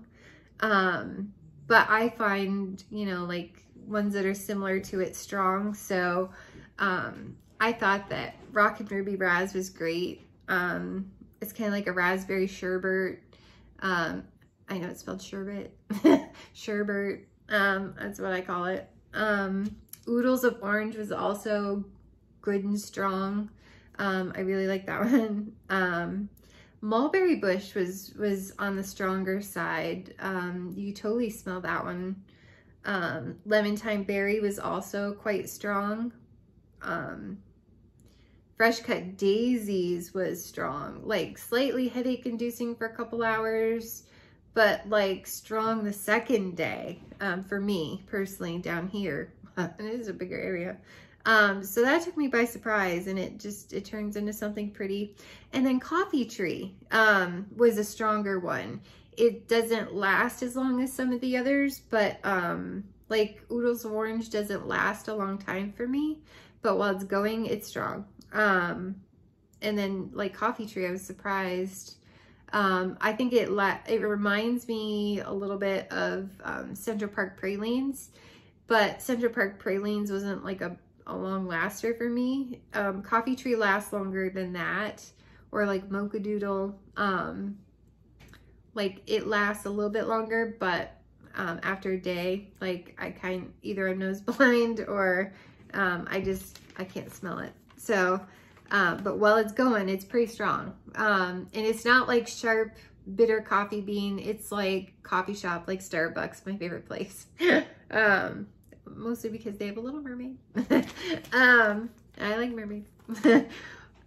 But I find, you know, like ones that are similar to it strong. So I thought that Rock and Ruby Razz was great. It's kind of like a raspberry sherbet. I know it's spelled sherbet. Sherbet. That's what I call it. Oodles of Orange was also good and strong. I really like that one. Mulberry Bush was on the stronger side. You totally smell that one. Lemon Thyme Berry was also quite strong. Fresh Cut Daisies was strong, like slightly headache inducing for a couple hours, but like strong the second day, for me personally down here. And it is a bigger area. So that took me by surprise, and it turns into something pretty. And then Coffee Tree was a stronger one. It doesn't last as long as some of the others, but like Oodles of Orange doesn't last a long time for me, but while it's going, it's strong. And then like Coffee Tree, I was surprised. I think it reminds me a little bit of Central Park Pralines, but Central Park Pralines wasn't like a long laster for me. Coffee Tree lasts longer than that, or like Mocha Doodle. Like it lasts a little bit longer, but after a day, like either I'm nose blind or I can't smell it. So, but while it's going, it's pretty strong. And it's not like sharp, bitter coffee bean. It's like coffee shop, like Starbucks, my favorite place. Mostly because they have a Little Mermaid. I like mermaids.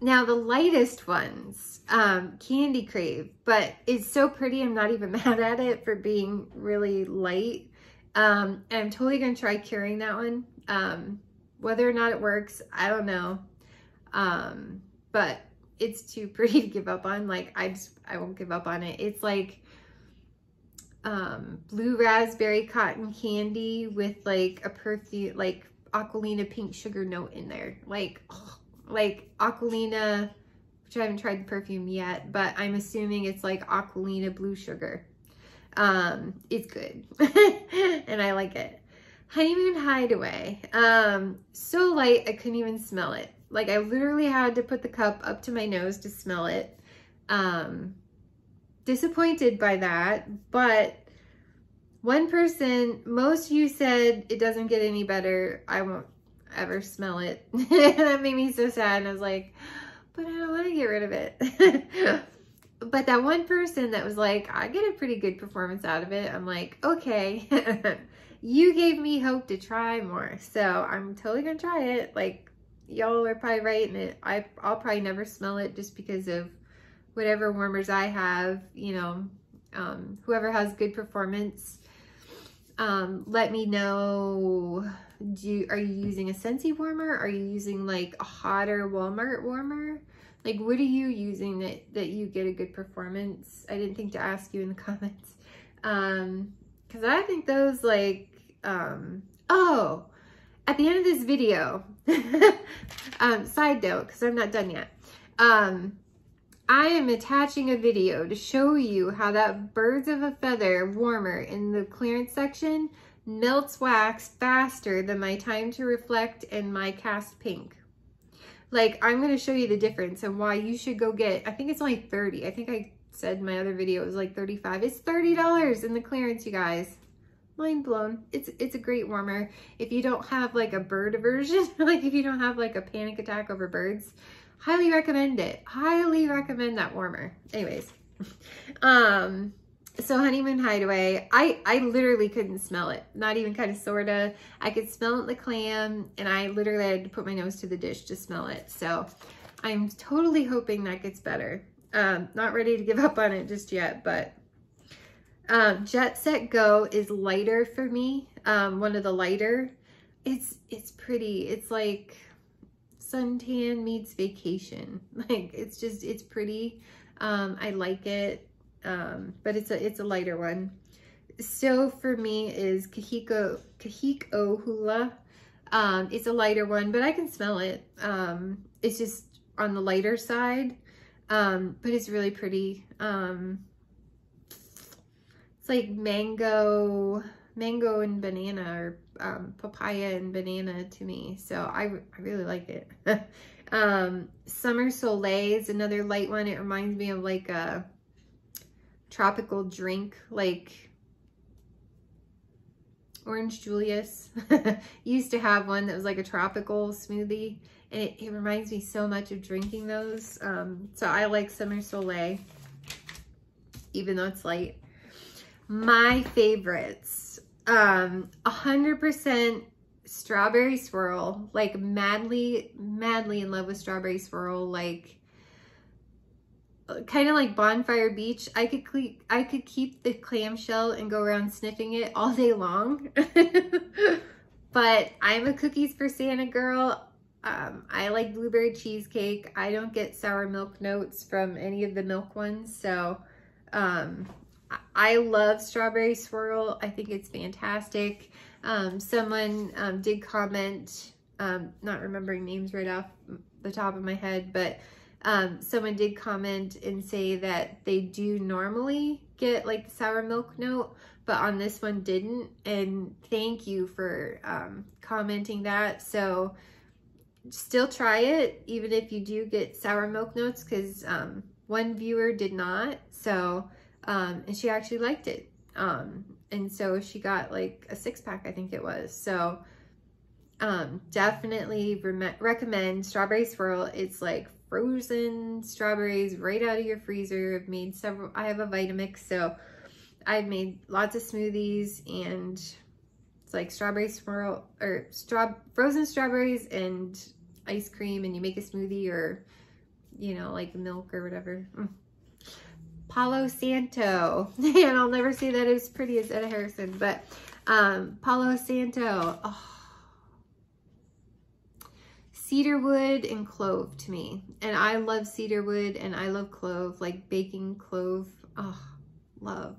Now the lightest ones, Candy Crave, but it's so pretty, I'm not even mad at it for being really light. And I'm totally gonna try curing that one. Whether or not it works, I don't know. But it's too pretty to give up on. Like I won't give up on it. It's like blue raspberry cotton candy with like a perfume, like Aquilina pink sugar note in there. Like, oh, like Aquilina, which I haven't tried the perfume yet, but I'm assuming it's like Aquilina blue sugar. It's good. And I like it. Honeymoon Hideaway. So light, I couldn't even smell it. Like I literally had to put the cup up to my nose to smell it. Disappointed by that, but one person, most of you said it doesn't get any better. I won't ever smell it. That made me so sad. And I was like, but I don't want to get rid of it. But that one person that was like, I get a pretty good performance out of it. I'm like, okay, you gave me hope to try more. So I'm totally going to try it. Like y'all are probably right. And I'll probably never smell it just because of whatever warmers I have, you know. Whoever has good performance, let me know. Are you using a Scentsy warmer? Are you using like a hotter Walmart warmer? Like what are you using that you get a good performance? I didn't think to ask you in the comments. because I think those like, oh, at the end of this video, side note, because I'm not done yet, I am attaching a video to show you how that Birds of a Feather warmer in the clearance section melts wax faster than my Time to Reflect and my Cast Pink. Like, I'm going to show you the difference and why you should go get, I think it's only 30. I think I said in my other video it was like 35. It's $30 in the clearance, you guys. Mind blown. It's a great warmer. If you don't have like a bird aversion, like if you don't have like a panic attack over birds, highly recommend it. Highly recommend that warmer. Anyways, so Honeymoon Hideaway, I literally couldn't smell it. Not even kind of sorta. I could smell it in the clam, and I literally had to put my nose to the dish to smell it. So I'm totally hoping that gets better. Not ready to give up on it just yet, but Jet Set Go is lighter for me. One of the lighter. It's pretty. It's like suntan meets vacation. Like, it's pretty. I like it. But it's a lighter one. So for me is Kahiko Hula. It's a lighter one, but I can smell it. It's just on the lighter side. But it's really pretty. It's like mango and banana, or papaya and banana to me. So I really like it. Summer Soleil is another light one. It reminds me of like a tropical drink, like Orange Julius. Used to have one that was like a tropical smoothie, and it reminds me so much of drinking those. So I like Summer Soleil, even though it's light. My favorites, 100% Strawberry Swirl, like madly in love with Strawberry Swirl, like kind of like Bonfire Beach. I could keep the clamshell and go around sniffing it all day long. But I'm a cookies for Santa girl. I like blueberry cheesecake. I don't get sour milk notes from any of the milk ones. So I love Strawberry Swirl. I think it's fantastic. Someone did comment, not remembering names right off the top of my head, but someone did comment and say that they do normally get like the sour milk note, but on this one didn't. And thank you for commenting that. So still try it, even if you do get sour milk notes, because one viewer did not. So and she actually liked it. And so she got like a 6-pack, I think it was. So definitely recommend Strawberry Swirl. It's like frozen strawberries right out of your freezer. I've made several. I have a Vitamix, so I've made lots of smoothies, and it's like Strawberry Swirl, or frozen strawberries and ice cream, and you make a smoothie, or you know, like milk or whatever. Palo Santo, and I'll never say that as pretty as Etta Harrison, but Palo Santo, oh. Cedarwood and clove to me, and I love cedarwood and I love clove, like baking clove. Oh, love.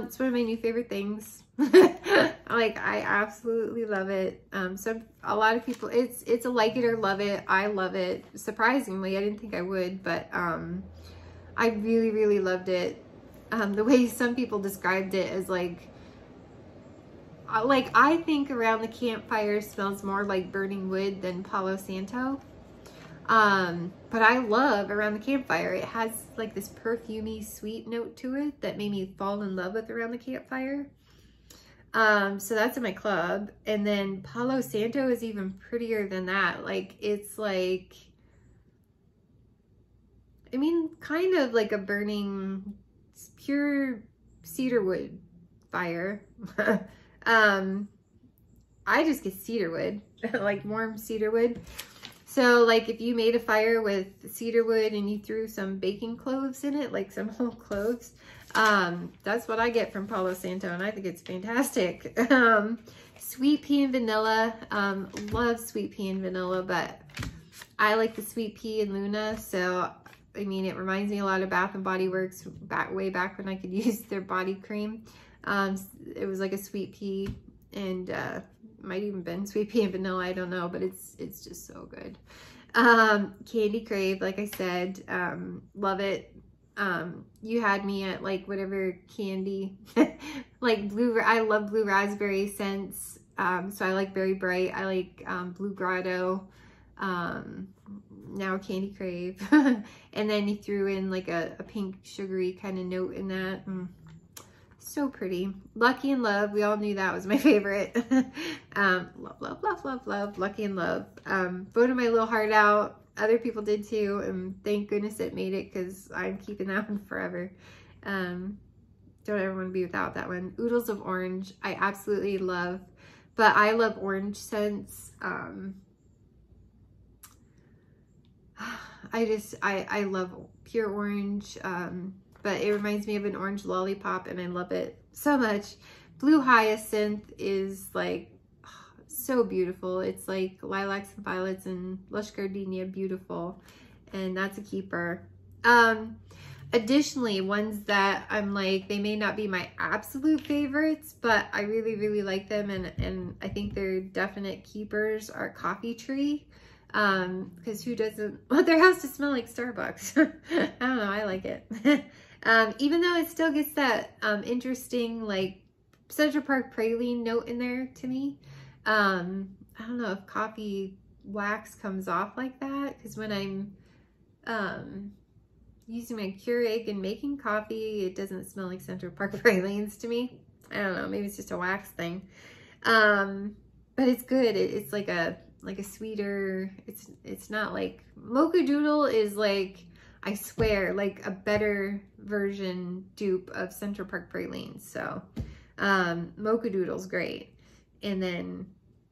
It's one of my new favorite things. Like, I absolutely love it. So a lot of people, it's a like it or love it. I love it. Surprisingly, I didn't think I would, but I really loved it. The way some people described it as like I think around the campfire smells more like burning wood than Palo Santo. But I love around the campfire. It has like this perfumey sweet note to it that made me fall in love with around the campfire. So that's in my club. And then Palo Santo is even prettier than that. Like, it's like, I mean, kind of like a burning pure cedarwood fire. I just get cedarwood, like warm cedarwood. So like if you made a fire with cedarwood and you threw some baking cloves in it, like some whole cloves, that's what I get from Palo Santo, and I think it's fantastic. Sweet Pea and Vanilla, love Sweet Pea and Vanilla, but I like the Sweet Pea and Luna, so I mean, it reminds me a lot of Bath and Body Works way back when I could use their body cream. It was like a sweet pea, and might even been sweet pea and vanilla, I don't know, but it's just so good. Candy Crave, like I said, love it. You had me at like whatever candy, like I love blue raspberry scents. So I like Berry Bright. I like Blue Grotto. Now Candy Crave. And then he threw in like a pink sugary kind of note in that. So pretty. Lucky and Love, we all knew that was my favorite. Love, love, love, love, love. Lucky and Love. Voted my little heart out. Other people did too, and thank goodness it made it, because I'm keeping that one forever. Don't ever want to be without that one. Oodles of Orange, I absolutely love, but I love orange scents. I love pure orange, but it reminds me of an orange lollipop, and I love it so much. Blue Hyacinth is like so beautiful. It's like lilacs and violets and lush gardenia, beautiful, and that's a keeper. Additionally, ones that I'm like, they may not be my absolute favorites, but I really, really like them, and I think they're definite keepers, are Coffee Tree. Because who doesn't want their house to smell like Starbucks? I don't know, I like it. Even though it still gets that interesting like Central Park praline note in there to me. I don't know if coffee wax comes off like that, because when I'm using my Keurig and making coffee, it doesn't smell like Central Park pralines to me. I don't know, maybe it's just a wax thing. But it's good. It's like a sweeter, it's not like, Mocha Doodle is like, I swear, like a better version dupe of Central Park pralines. So Mocha Doodle's great. And then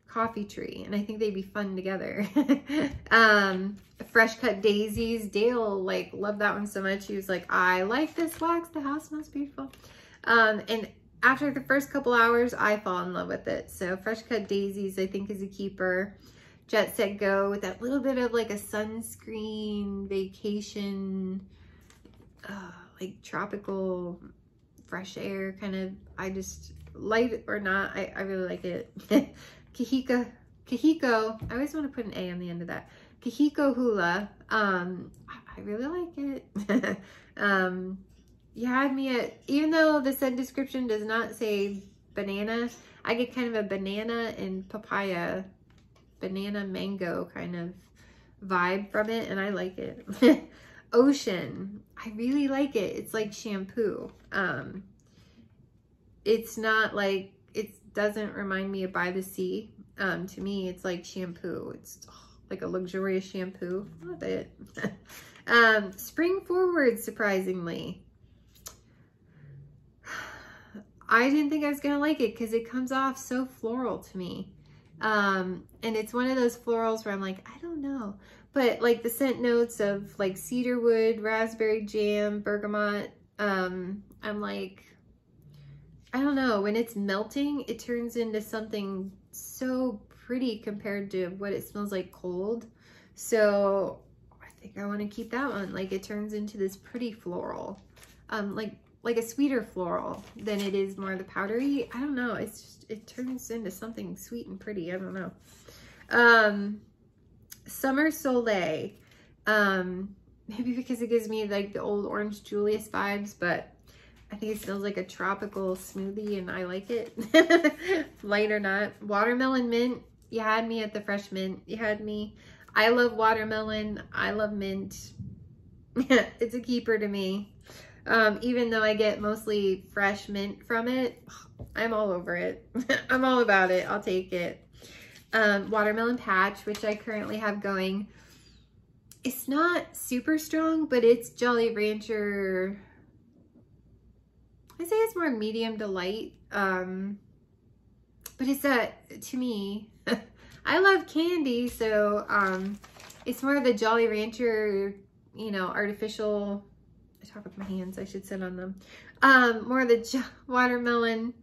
Coffee Tree, and I think they'd be fun together. Fresh Cut Daisies, Dale like loved that one so much. He was like, I like this wax, the house smells beautiful. And after the first couple hours, I fall in love with it. So Fresh Cut Daisies, I think, is a keeper. Jet Set Go, with that little bit of like a sunscreen vacation, like tropical fresh air kind of. I just, light or not, I really like it. Kahiko, I always want to put an A on the end of that. Kahiko Hula, I really like it. You had me at, even though the scent description does not say banana, I get kind of a banana and papaya, banana mango kind of vibe from it, and I like it. Ocean, I really like it. It's like shampoo. It's not like, it doesn't remind me of By the Sea. To me, it's like shampoo. It's like a luxurious shampoo. Love it. Spring Forward, surprisingly. I didn't think I was gonna like it because it comes off so floral to me. And it's one of those florals where I'm like, I don't know. But like the scent notes of like cedarwood, raspberry jam, bergamot, I'm like, I don't know. When it's melting, it turns into something so pretty compared to what it smells like cold. So I think I want to keep that one. Like it turns into this pretty floral, like a sweeter floral than it is more of the powdery. I don't know. It's just, it turns into something sweet and pretty. I don't know. Summer Soleil. Maybe because it gives me like the old Orange Julius vibes, but I think it smells like a tropical smoothie and I like it. Light or not. Watermelon Mint. You had me at the fresh mint. You had me. I love watermelon. I love mint. It's a keeper to me. Even though I get mostly fresh mint from it, I'm all over it. I'm all about it. I'll take it. Watermelon Patch, which I currently have going. It's not super strong, but it's Jolly Rancher. I say it's more medium to light. But it's to me, I love candy, so it's more of the Jolly Rancher, you know, artificial. I talk with my hands, I should sit on them. More of the watermelon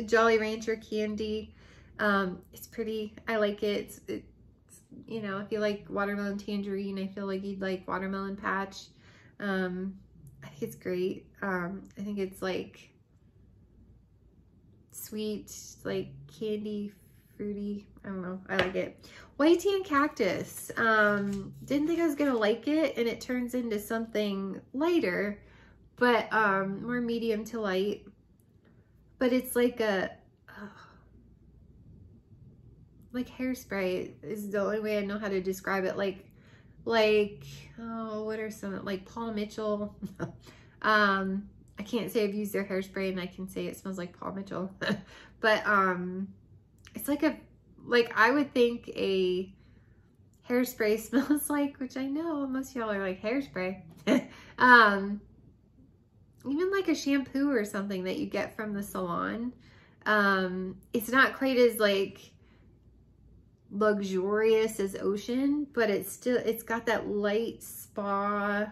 Jolly Rancher candy. It's pretty, I like it. It's you know, if you like watermelon tangerine, I feel like you'd like watermelon patch. I think it's great. I think it's like sweet, like candy, fruity. I don't know. I like it. White tea and cactus. Didn't think I was gonna like it, and it turns into something lighter, but more medium to light. But it's like a like hairspray is the only way I know how to describe it. Like oh, what are some, like Paul Mitchell. I can't say I've used their hairspray, and I can say it smells like Paul Mitchell. But it's like I would think a hairspray smells like, which I know most of y'all are like hairspray. Even like a shampoo or something that you get from the salon. It's not quite as like luxurious as Ocean, but it's got that light spa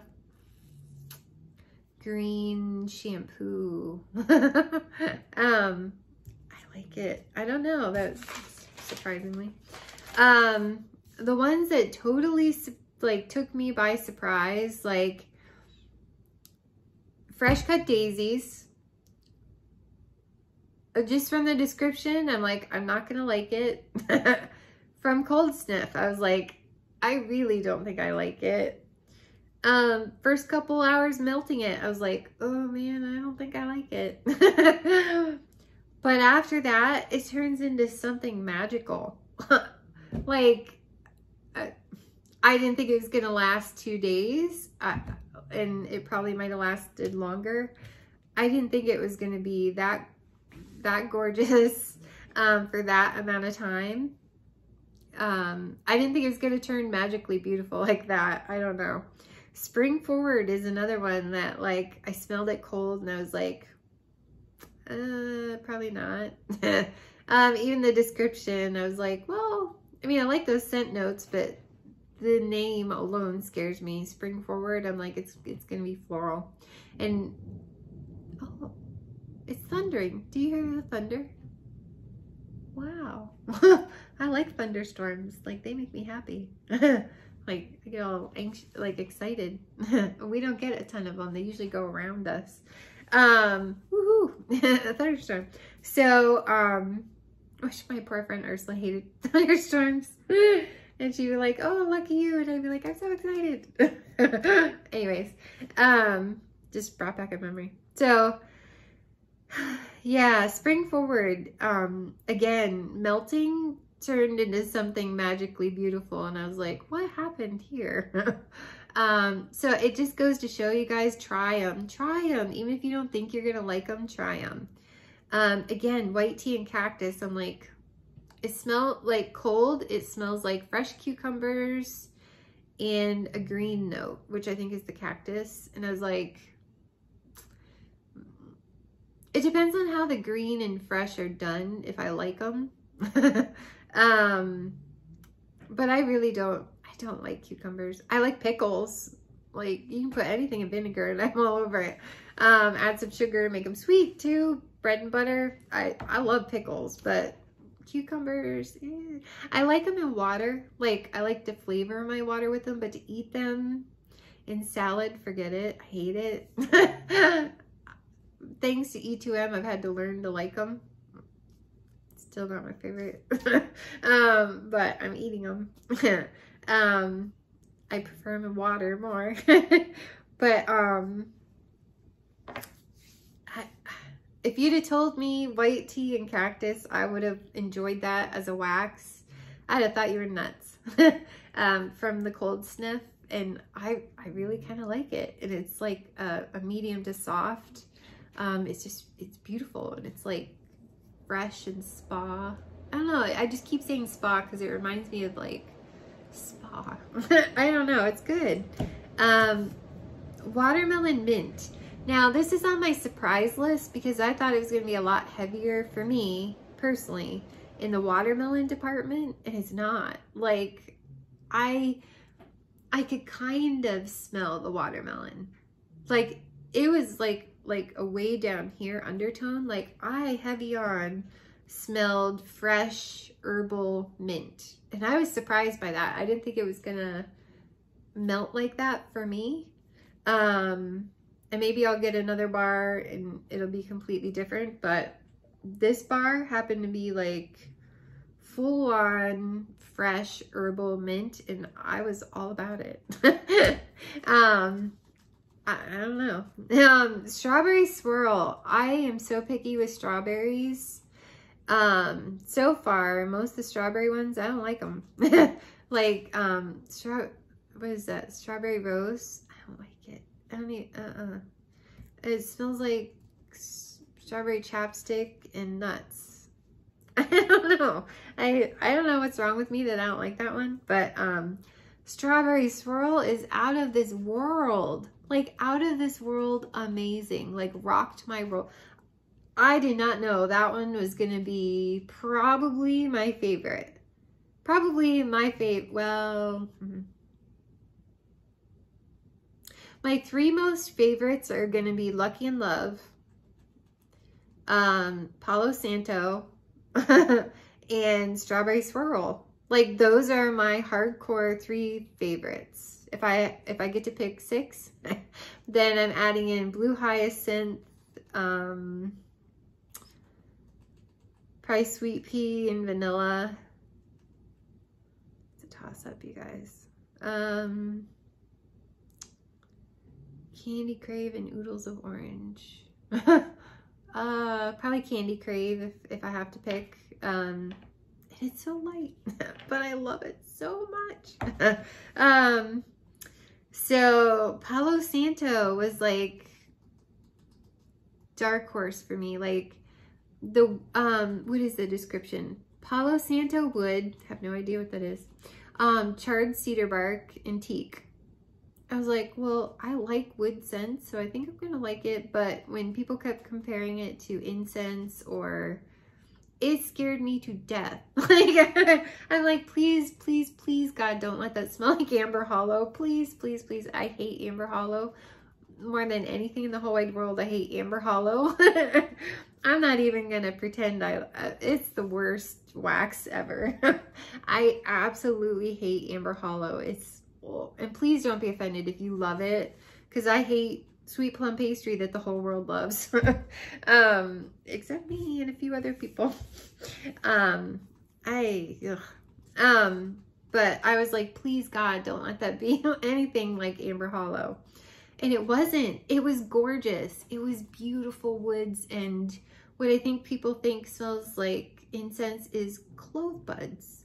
green shampoo. I like it. I don't know, that's surprisingly. The ones that totally like took me by surprise, like fresh cut daisies. Just from the description, I'm like, I'm not gonna like it. From Cold Sniff, I was like, I really don't think I like it. First couple hours melting it, I was like, oh man, I don't think I like it. But after that, it turns into something magical. Like, I didn't think it was gonna last 2 days, and it probably might have lasted longer. I didn't think it was gonna be that gorgeous for that amount of time. I didn't think it was gonna turn magically beautiful like that. I don't know. Spring Forward is another one that, like, I smelled it cold and I was like, probably not. Even the description, I was like, well, I mean, I like those scent notes, but the name alone scares me. Spring Forward, I'm like, it's gonna be floral. And oh, it's thundering. Do you hear the thunder? Wow. I like thunderstorms. Like, they make me happy. Like, I get all anxious, like excited. We don't get a ton of them. They usually go around us. Woohoo! A thunderstorm. So, I wish my poor friend Ursula hated thunderstorms. And she'd be like, oh, lucky you. And I'd be like, I'm so excited. Anyways, just brought back a memory. So, yeah, Spring Forward, again, melting turned into something magically beautiful, and I was like, what happened here? So it just goes to show you guys, try them, even if you don't think you're gonna like them, try them. Again, white tea and cactus, I'm like, it smells like cold, it smells like fresh cucumbers and a green note, which I think is the cactus, and I was like, it depends on how the green and fresh are done, if I like them. But I really don't like cucumbers. I like pickles. Like, you can put anything in vinegar and I'm all over it. Add some sugar, make them sweet too. Bread and butter. I love pickles, but cucumbers, I like them in water. Like, I like to flavor my water with them, but to eat them in salad, forget it. I hate it. Thanks to E2M, I've had to learn to like them. Still not my favorite. But I'm eating them. I prefer them in water more. But if you'd have told me white tea and cactus, I would have enjoyed that as a wax. I'd have thought you were nuts. From the Cold Sniff, and I really kind of like it. And it's like a medium to soft. It's beautiful, and it's like fresh and spa. I don't know, I just keep saying spa because it reminds me of like spa. I don't know, it's good. Watermelon mint. Now this is on my surprise list because I thought it was going to be a lot heavier for me personally in the watermelon department, and it's not. Like, I could kind of smell the watermelon. Like, it was like a way down here undertone. Like, I heavy on smelled fresh herbal mint. And I was surprised by that. I didn't think it was gonna melt like that for me. And maybe I'll get another bar and it'll be completely different, but this bar happened to be like full on fresh herbal mint, and I was all about it. I don't know. Strawberry swirl. I am so picky with strawberries. So far, most of the strawberry ones, I don't like them. Like, what is that? Strawberry rose? I don't like it. I don't need, It smells like strawberry chapstick and nuts. I don't know. I don't know what's wrong with me that I don't like that one, but, strawberry swirl is out of this world. Like, out of this world amazing. Like, rocked my world. I did not know that one was going to be probably my favorite. Probably my favorite. Well, my 3 most favorites are going to be Lucky in Love, Palo Santo, and Strawberry Swirl. Like, those are my hardcore 3 favorites. If I get to pick 6, then I'm adding in Blue Hyacinth, probably Sweet Pea and Vanilla. It's a toss-up, you guys. Candy Crave and Oodles of Orange. Probably Candy Crave if I have to pick. It's so light, but I love it so much. So Palo Santo was like dark horse for me. Like, the what is the description? Palo Santo wood, have no idea what that is. Charred cedar bark and teak. I was like, well, I like wood scents, so I think I'm gonna like it. But when people kept comparing it to incense, or it scared me to death. Like, I'm like, please, please, please, God, don't let that smell like Amber Hollow. Please, please, please. I hate Amber Hollow more than anything in the whole wide world. I hate Amber Hollow. I'm not even gonna pretend it's the worst wax ever. I absolutely hate Amber Hollow. And please don't be offended if you love it, because I hate sweet plum pastry that the whole world loves. Except me and a few other people. But I was like, please God, don't let that be anything like Amber Hollow. And it wasn't. It was gorgeous. It was beautiful woods, and what I think people think smells like incense is clove buds.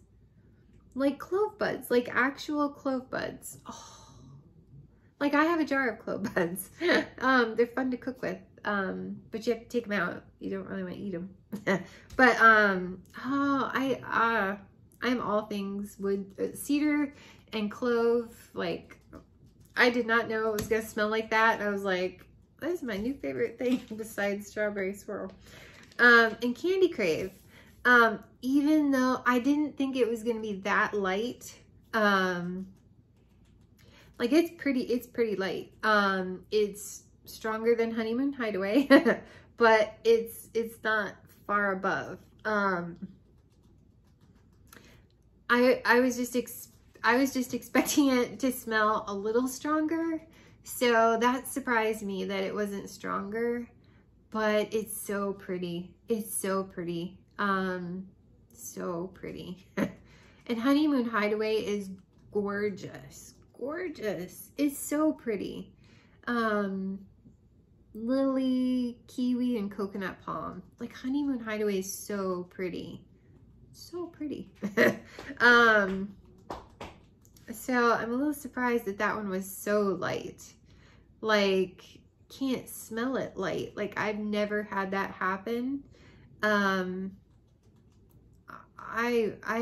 Like clove buds, like actual clove buds. Oh. Like, I have a jar of clove buds. They're fun to cook with, but you have to take them out. You don't really want to eat them. But I'm all things wood, cedar and clove. Like, I did not know it was gonna smell like that. And I was like, that is my new favorite thing besides Strawberry Swirl. And Candy Crave. Even though I didn't think it was gonna be that light. Like, it's pretty light. It's stronger than Honeymoon Hideaway, but it's not far above. I was just expecting it to smell a little stronger, so that surprised me that it wasn't stronger. But it's so pretty. It's so pretty. So pretty. And Honeymoon Hideaway is gorgeous. Gorgeous. It's so pretty. Lily, kiwi, and coconut palm. Like, Honeymoon Hideaway is so pretty. So pretty. So I'm a little surprised that that one was so light. Like, can't smell it light. Like, I've never had that happen. I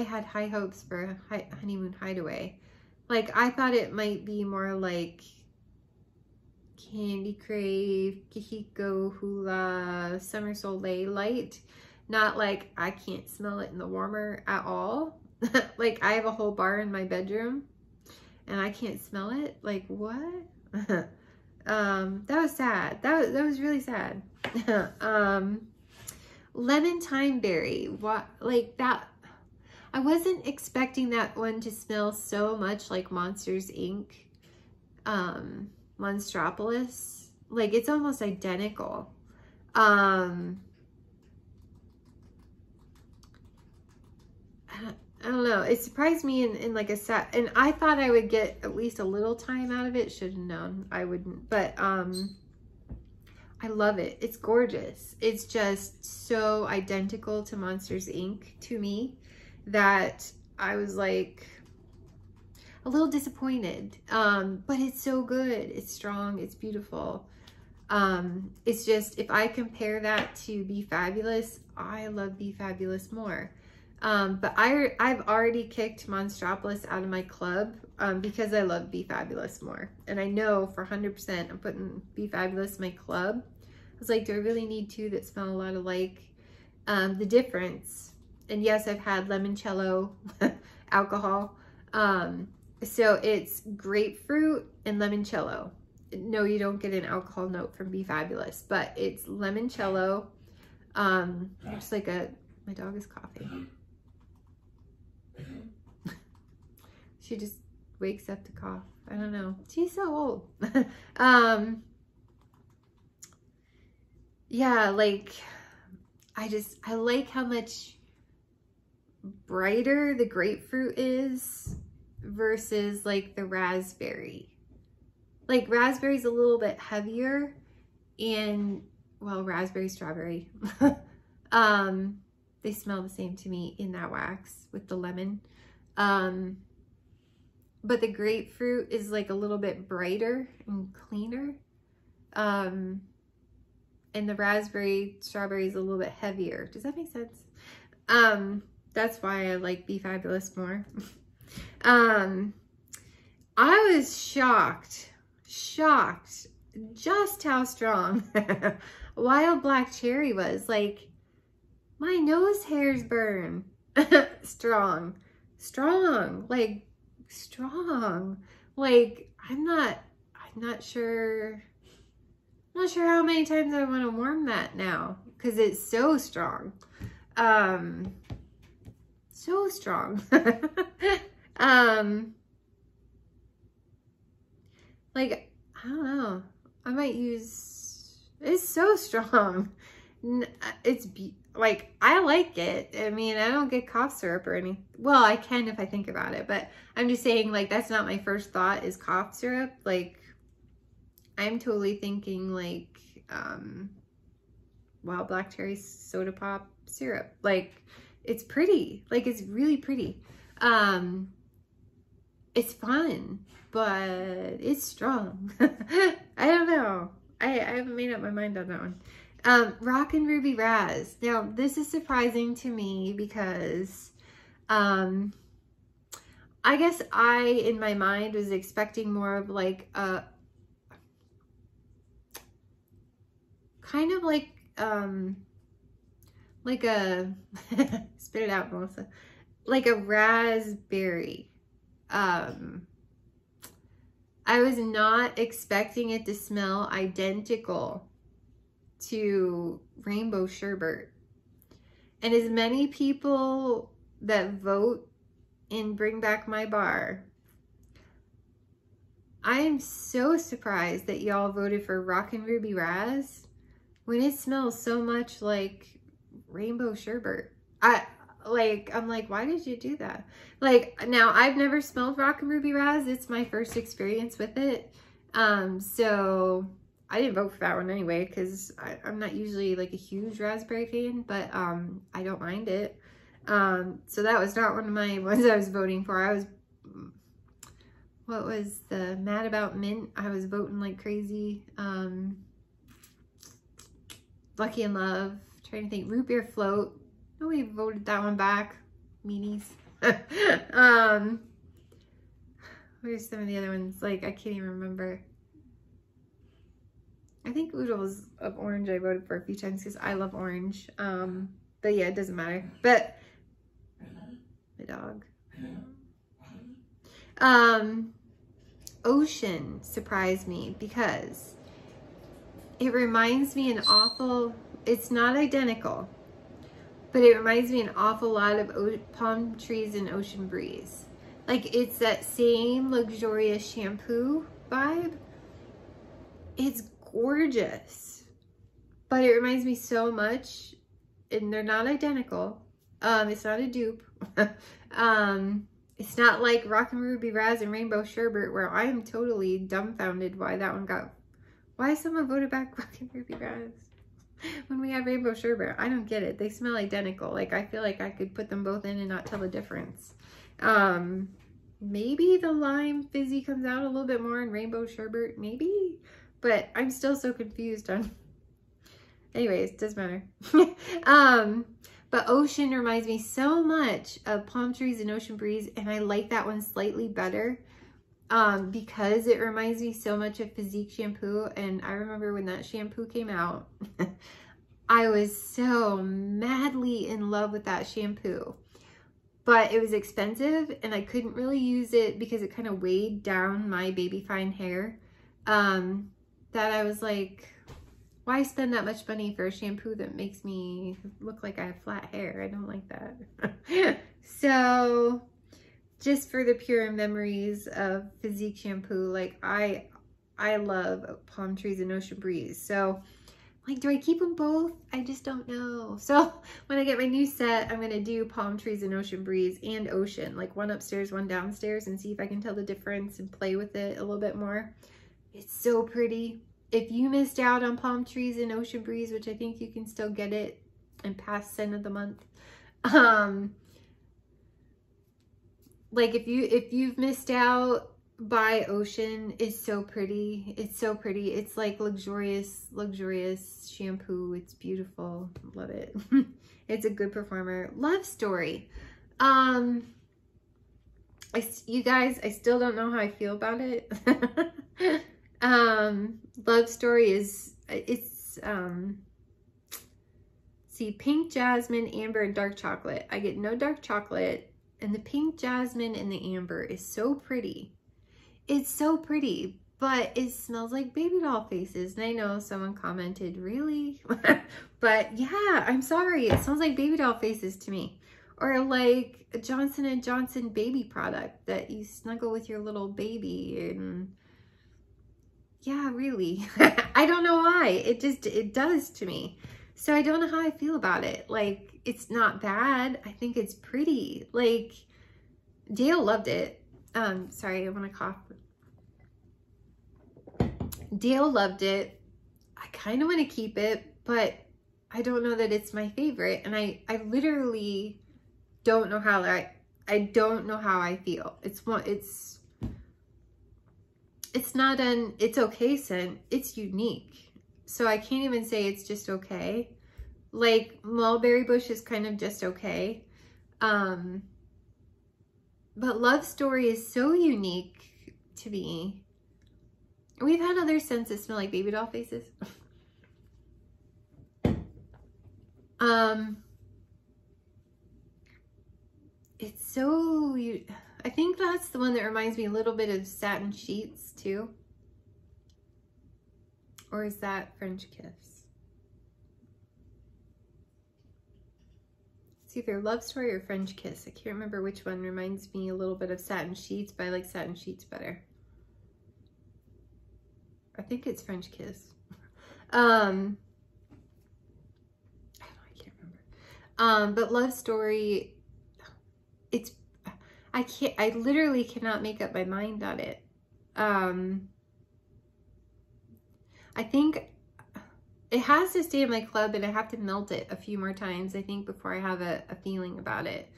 had high hopes for Honeymoon Hideaway. Like, I thought it might be more like Candy Crave, Kahiko, Hula, Summer Soleil light. Not like I can't smell it in the warmer at all. Like, I have a whole bar in my bedroom and I can't smell it. Like, what? That was sad. That was really sad. lemon thyme berry. What, like that? I wasn't expecting that one to smell so much like Monsters Inc. Monstropolis. Like it's almost identical. I don't know. It surprised me in like a set, and I thought I would get at least a little thyme out of it. Should have known I wouldn't, but I love it. It's gorgeous. It's just so identical to Monsters Inc. to me that I was like a little disappointed. But it's so good. It's strong. It's beautiful. It's just, if I compare that to Be Fabulous, I love Be Fabulous more. But I've already kicked Monstropolis out of my club because I love Be Fabulous more. And I know for 100% I'm putting Be Fabulous in my club. I was like, do I really need two that smell a lot alike? The difference, and yes, I've had limoncello alcohol. So it's grapefruit and limoncello. No, you don't get an alcohol note from Be Fabulous, but it's limoncello. Just like my dog is coughing. She just wakes up to cough. I don't know. She's so old. Yeah, like, I like how much brighter the grapefruit is versus like the raspberry. Like raspberry's a little bit heavier, and well, raspberry, strawberry. They smell the same to me in that wax with the lemon. But the grapefruit is like a little bit brighter and cleaner. And the raspberry, strawberry is a little bit heavier. Does that make sense? That's why I like Be Fabulous more. I was shocked just how strong Wild Black Cherry was. Like, my nose hairs burn. strong, like strong. Like, I'm not sure how many times I want to warm that now, because it's so strong. So strong. Like, I don't know. I might use, it's so strong. It's like, I like it. I mean, I don't get cough syrup or anything. Well, I can if I think about it, but I'm just saying, like, that's not my first thought is cough syrup. Like, I'm totally thinking like Wild Black Cherry soda pop syrup. Like, it's pretty. Like, it's really pretty. It's fun, but it's strong. I don't know. I haven't made up my mind on that one. Rock and Ruby Razz. Now, this is surprising to me because I guess in my mind, was expecting more of like a kind of like a spit it out, Melissa, like a raspberry. I was not expecting it to smell identical to Rainbow Sherbet. And as many people that vote in Bring Back My Bar, I am so surprised that y'all voted for Rock and Ruby Razz when it smells so much like Rainbow Sherbet. I'm like, why did you do that? Like, now I've never smelled Rock and Ruby Razz. It's my first experience with it. So I didn't vote for that one anyway, because I'm not usually like a huge raspberry fan, but I don't mind it. So that was not one of my ones I was voting for. I was, what was the Mad About Mint? I was voting like crazy. Lucky in Love, trying to think, Root Beer Float. Nobody voted that one back. Meanies. Where's some of the other ones? Like, I can't even remember. I think Oodles of Orange I voted for a few times because I love orange. But yeah, it doesn't matter. But my dog. Ocean surprised me because it reminds me an awful, it's not identical. but it reminds me an awful lot of palm trees and ocean breeze. Like, it's that same luxurious shampoo vibe. It's gorgeous, but it reminds me so much, and they're not identical. It's not a dupe. It's not like Rock and Ruby Razz and Rainbow Sherbet, where I am totally dumbfounded why that one got, why someone voted back Rock and Ruby Razz when we have Rainbow Sherbet. I don't get it. They smell identical. Like, I feel like I could put them both in and not tell the difference. Maybe the lime fizzy comes out a little bit more in Rainbow Sherbet, maybe, but I'm still so confused on, anyways, doesn't matter. But Ocean reminds me so much of Palm Trees and Ocean Breeze, and I like that one slightly better because it reminds me so much of Physique shampoo. And I remember when that shampoo came out, I was so madly in love with that shampoo. But it was expensive, and I couldn't really use it because it kind of weighed down my baby fine hair. That I was like, why spend that much money for a shampoo that makes me look like I have flat hair? I don't like that. So just for the pure memories of Physique shampoo, like I love Palm Trees and Ocean Breeze. So like, do I keep them both? I just don't know. So when I get my new set, I'm going to do Palm Trees and Ocean Breeze and Ocean, like one upstairs, one downstairs, and see if I can tell the difference and play with it a little bit more. It's so pretty. If you missed out on Palm Trees and Ocean Breeze, which I think you can still get it and past scent of the month. Like if you've missed out, buy Ocean. It's so pretty. It's so pretty. It's like luxurious shampoo. It's beautiful. Love it. It's a good performer. Love Story. You guys, I still don't know how I feel about it. Love Story is, see, pink jasmine, amber, and dark chocolate. I get no dark chocolate, and the pink jasmine and the amber is so pretty. It's so pretty, but it smells like baby doll faces. And I know someone commented, really? But yeah, I'm sorry. It smells like baby doll faces to me. Or like a Johnson & Johnson baby product that you snuggle with your little baby. And yeah, really. I don't know why. It does to me. So I don't know how I feel about it. Like, it's not bad. I think it's pretty. Like, Dale loved it. Sorry, I want to cough. Dale loved it. I kind of want to keep it, but I don't know that it's my favorite. And I literally don't know how I don't know how I feel. It's not an it's okay scent. It's unique. So I can't even say it's just okay. Like Mulberry Bush is kind of just okay. But Love Story is so unique to me. We've had other scents that smell like baby doll faces. It's so, I think that's the one that reminds me a little bit of Satin Sheets too. Or is that French Kiss? It's either Love Story or French Kiss. I can't remember which one reminds me a little bit of Satin Sheets, but I like Satin Sheets better. I think it's French Kiss. I can't remember. But Love Story, I literally cannot make up my mind on it. I think it has to stay in my club, and I have to melt it a few more times, I think, before I have a feeling about it.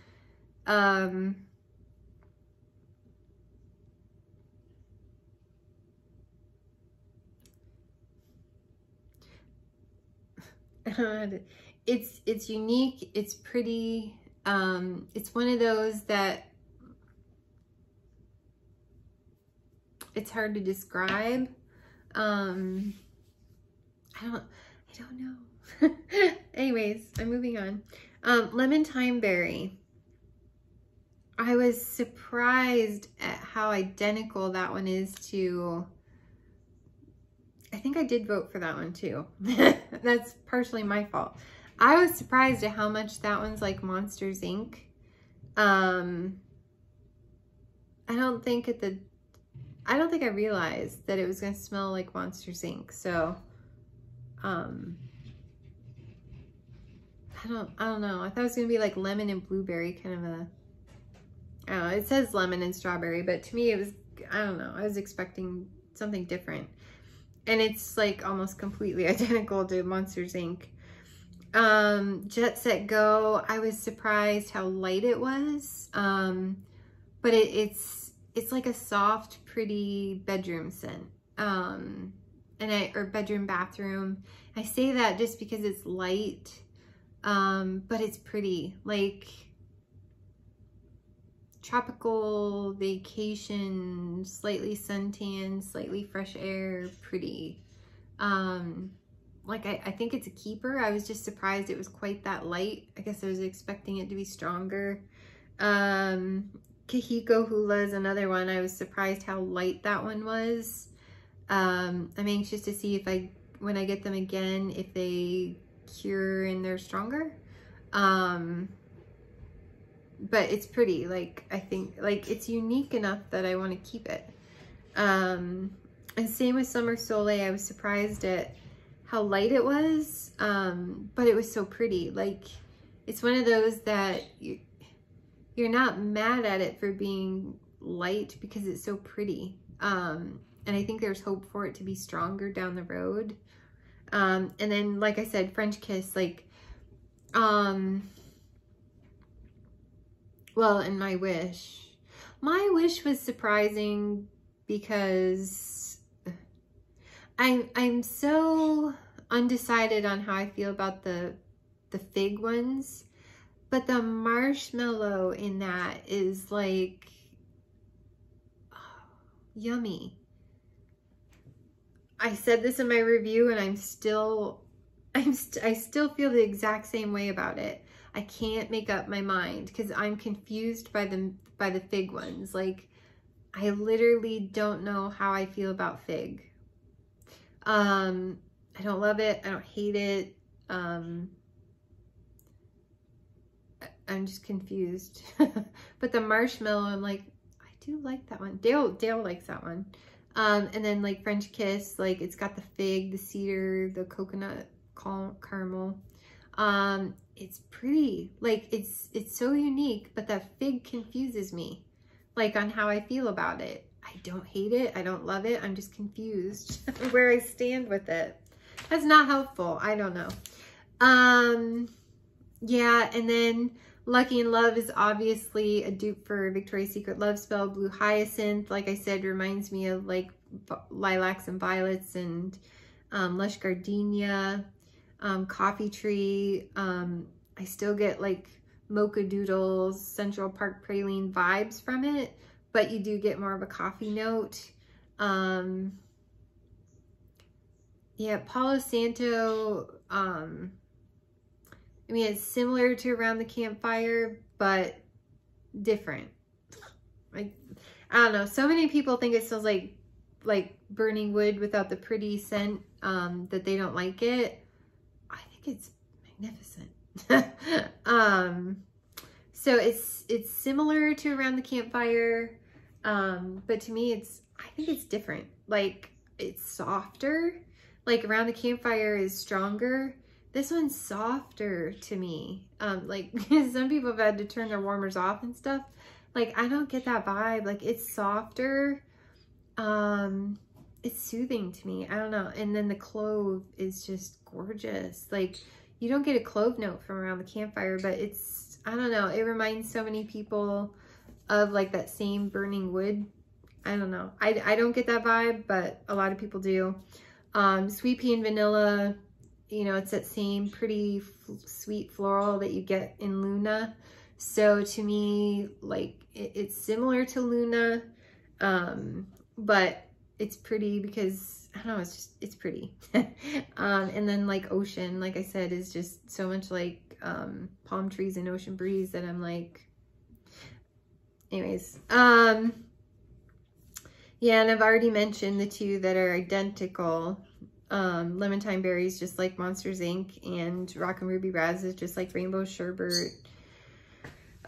It's unique, it's pretty. It's one of those that it's hard to describe. I don't know. Anyways, I'm moving on. Lemon Thyme Berry. I was surprised at how identical that one is to, I think I did vote for that one too. That's partially my fault. I was surprised at how much that one's like Monsters Inc. I don't think I realized that it was going to smell like Monsters Inc. So, I don't know. I thought it was going to be like lemon and blueberry, kind of a, I don't know. It says lemon and strawberry, but to me it was, I don't know. I was expecting something different. And it's like almost completely identical to Monsters Inc. Jet Set Go, I was surprised how light it was. But it's like a soft, pretty bedroom scent. Or bedroom, bathroom. I say that just because it's light, but it's pretty. Like tropical vacation, slightly suntan, slightly fresh air, pretty. Like I think it's a keeper. I was just surprised it was quite that light. I guess I was expecting it to be stronger. Kahiko Hula is another one. I was surprised how light that one was. I'm anxious to see if when I get them again, if they cure and they're stronger. But it's pretty. Like, I think, like, it's unique enough that I want to keep it. And same with Summer Soleil. I was surprised at how light it was, but it was so pretty. Like, it's one of those that you're not mad at it for being light because it's so pretty. And I think there's hope for it to be stronger down the road. And then, like I said, French Kiss, like, well, and my wish was surprising because I'm so undecided on how I feel about the fig ones, but the marshmallow in that is like, oh, yummy. I said this in my review and I still feel the exact same way about it. I can't make up my mind because I'm confused by the fig ones. Like, I literally don't know how I feel about fig. I don't love it. I don't hate it. I'm just confused. But the marshmallow, I'm like, I do like that one. Dale likes that one. And then like French Kiss, like it's got the fig, the cedar, the coconut caramel. It's pretty. Like it's so unique, but that fig confuses me, like on how I feel about it. I don't hate it. I don't love it. I'm just confused where I stand with it. That's not helpful. I don't know. Yeah, and then Lucky in Love is obviously a dupe for Victoria's Secret Love Spell. Blue Hyacinth, like I said, reminds me of like lilacs and violets and lush gardenia, coffee tree. I still get like Mocha Doodles, Central Park Praline vibes from it, but you do get more of a coffee note. Yeah, Palo Santo, I mean, it's similar to Around the Campfire, but different. Like, I don't know. So many people think it smells like burning wood without the pretty scent, that they don't like it. I think it's magnificent. So it's similar to Around the Campfire, but to me, I think it's different. Like, it's softer. Like, Around the Campfire is stronger. This one's softer to me. Like, some people have had to turn their warmers off and stuff. Like, I don't get that vibe. Like, it's softer. It's soothing to me. I don't know. And then the clove is just gorgeous. Like, you don't get a clove note from Around the Campfire, but it's, I don't know. It reminds so many people of like that same burning wood. I don't know. I don't get that vibe, but a lot of people do. Sweet Pea and Vanilla, you know, it's that same pretty sweet floral that you get in Luna. So to me, like, it's similar to Luna, but it's pretty because, I don't know, it's pretty. And then like Ocean, like I said, is just so much like palm trees and ocean breeze that I'm like, anyways. Yeah, and I've already mentioned the two that are identical. Lemon Thyme Berries, just like Monsters Inc. And Rock and Ruby Razz is just like Rainbow Sherbet.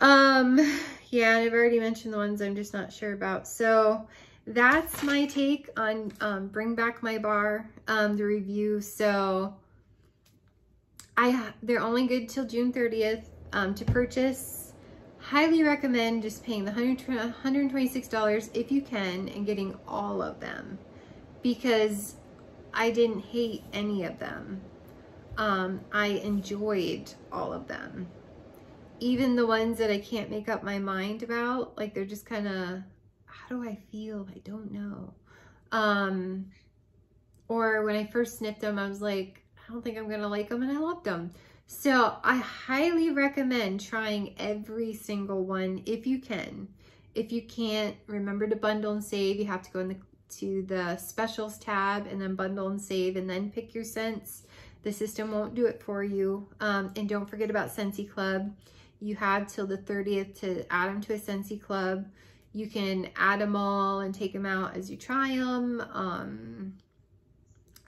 Yeah, I've already mentioned the ones I'm just not sure about. So that's my take on Bring Back My Bar, the review. So they're only good till June 30th to purchase. Highly recommend just paying the $126 if you can and getting all of them, because I didn't hate any of them. I enjoyed all of them. Even the ones that I can't make up my mind about, like they're just kind of, how do I feel? I don't know. Or when I first sniffed them, I was like, I don't think I'm gonna like them, and I loved them. So I highly recommend trying every single one if you can. If you can't, remember to bundle and save. You have to go to the specials tab and then bundle and save and then pick your scents. The system won't do it for you. And don't forget about Scentsy Club. You have till the 30th to add them to a Scentsy Club. You can add them all and take them out as you try them.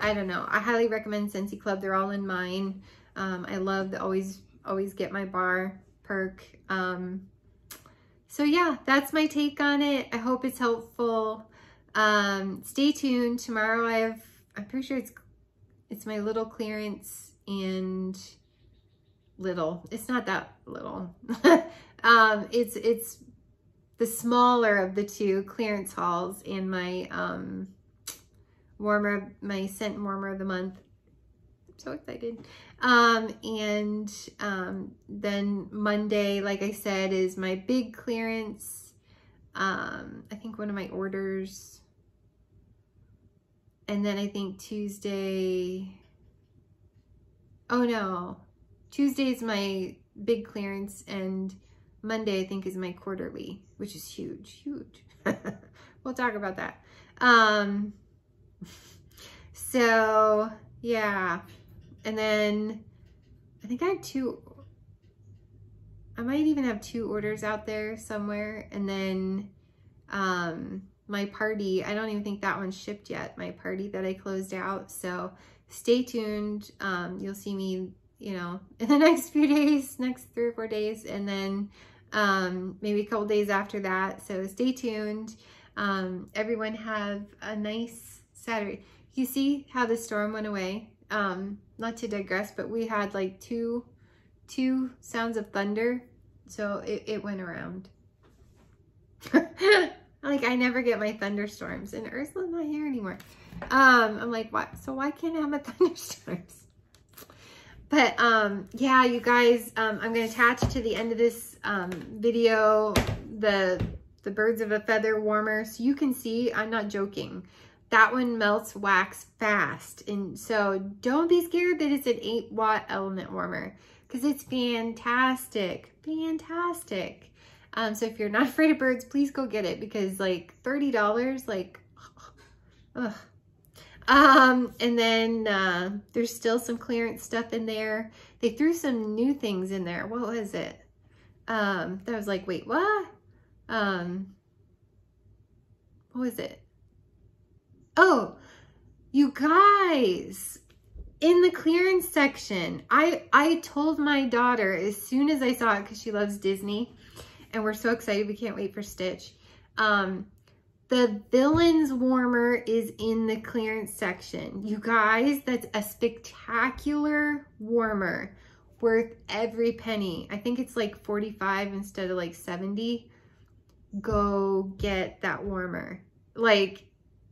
I don't know. I highly recommend Scentsy Club. They're all in mine. I love the always get my bar perk. So yeah, that's my take on it. I hope it's helpful. Stay tuned. Tomorrow I'm pretty sure it's my little clearance and it's not that little. It's the smaller of the two clearance hauls and my my scent warmer of the month. I'm so excited. Then Monday, like I said, is my big clearance. I think one of my orders. And then I think Tuesday, oh no, Tuesday is my big clearance, and Monday I think is my quarterly, which is huge. We'll talk about that. So yeah, and then I think I might even have 2 orders out there somewhere. And then my party, I don't even think that one's shipped yet, my party that I closed out. So stay tuned. You'll see me, you know, in the next few days, next 3 or 4 days, and then maybe a couple days after that. So stay tuned. Everyone have a nice Saturday. You see how the storm went away? Not to digress, but we had like two sounds of thunder. So it went around. Like, I never get my thunderstorms, and Ursula's not here anymore. I'm like, what? So why can't I have my thunderstorms? But yeah, you guys, I'm going to attach to the end of this video the Birds of a Feather warmer, so you can see I'm not joking. That one melts wax fast, and so don't be scared that it's an 8-watt element warmer, because it's fantastic. So if you're not afraid of birds, please go get it, because like $30, like, ugh. And then there's still some clearance stuff in there. They threw some new things in there. What was it? That was like, wait, what? What was it? Oh, you guys, in the clearance section, I told my daughter as soon as I saw it, because she loves Disney, and we're so excited, we can't wait for Stitch. The Villains warmer is in the clearance section. You guys, that's a spectacular warmer, worth every penny. I think it's like 45 instead of like 70. Go get that warmer. Like,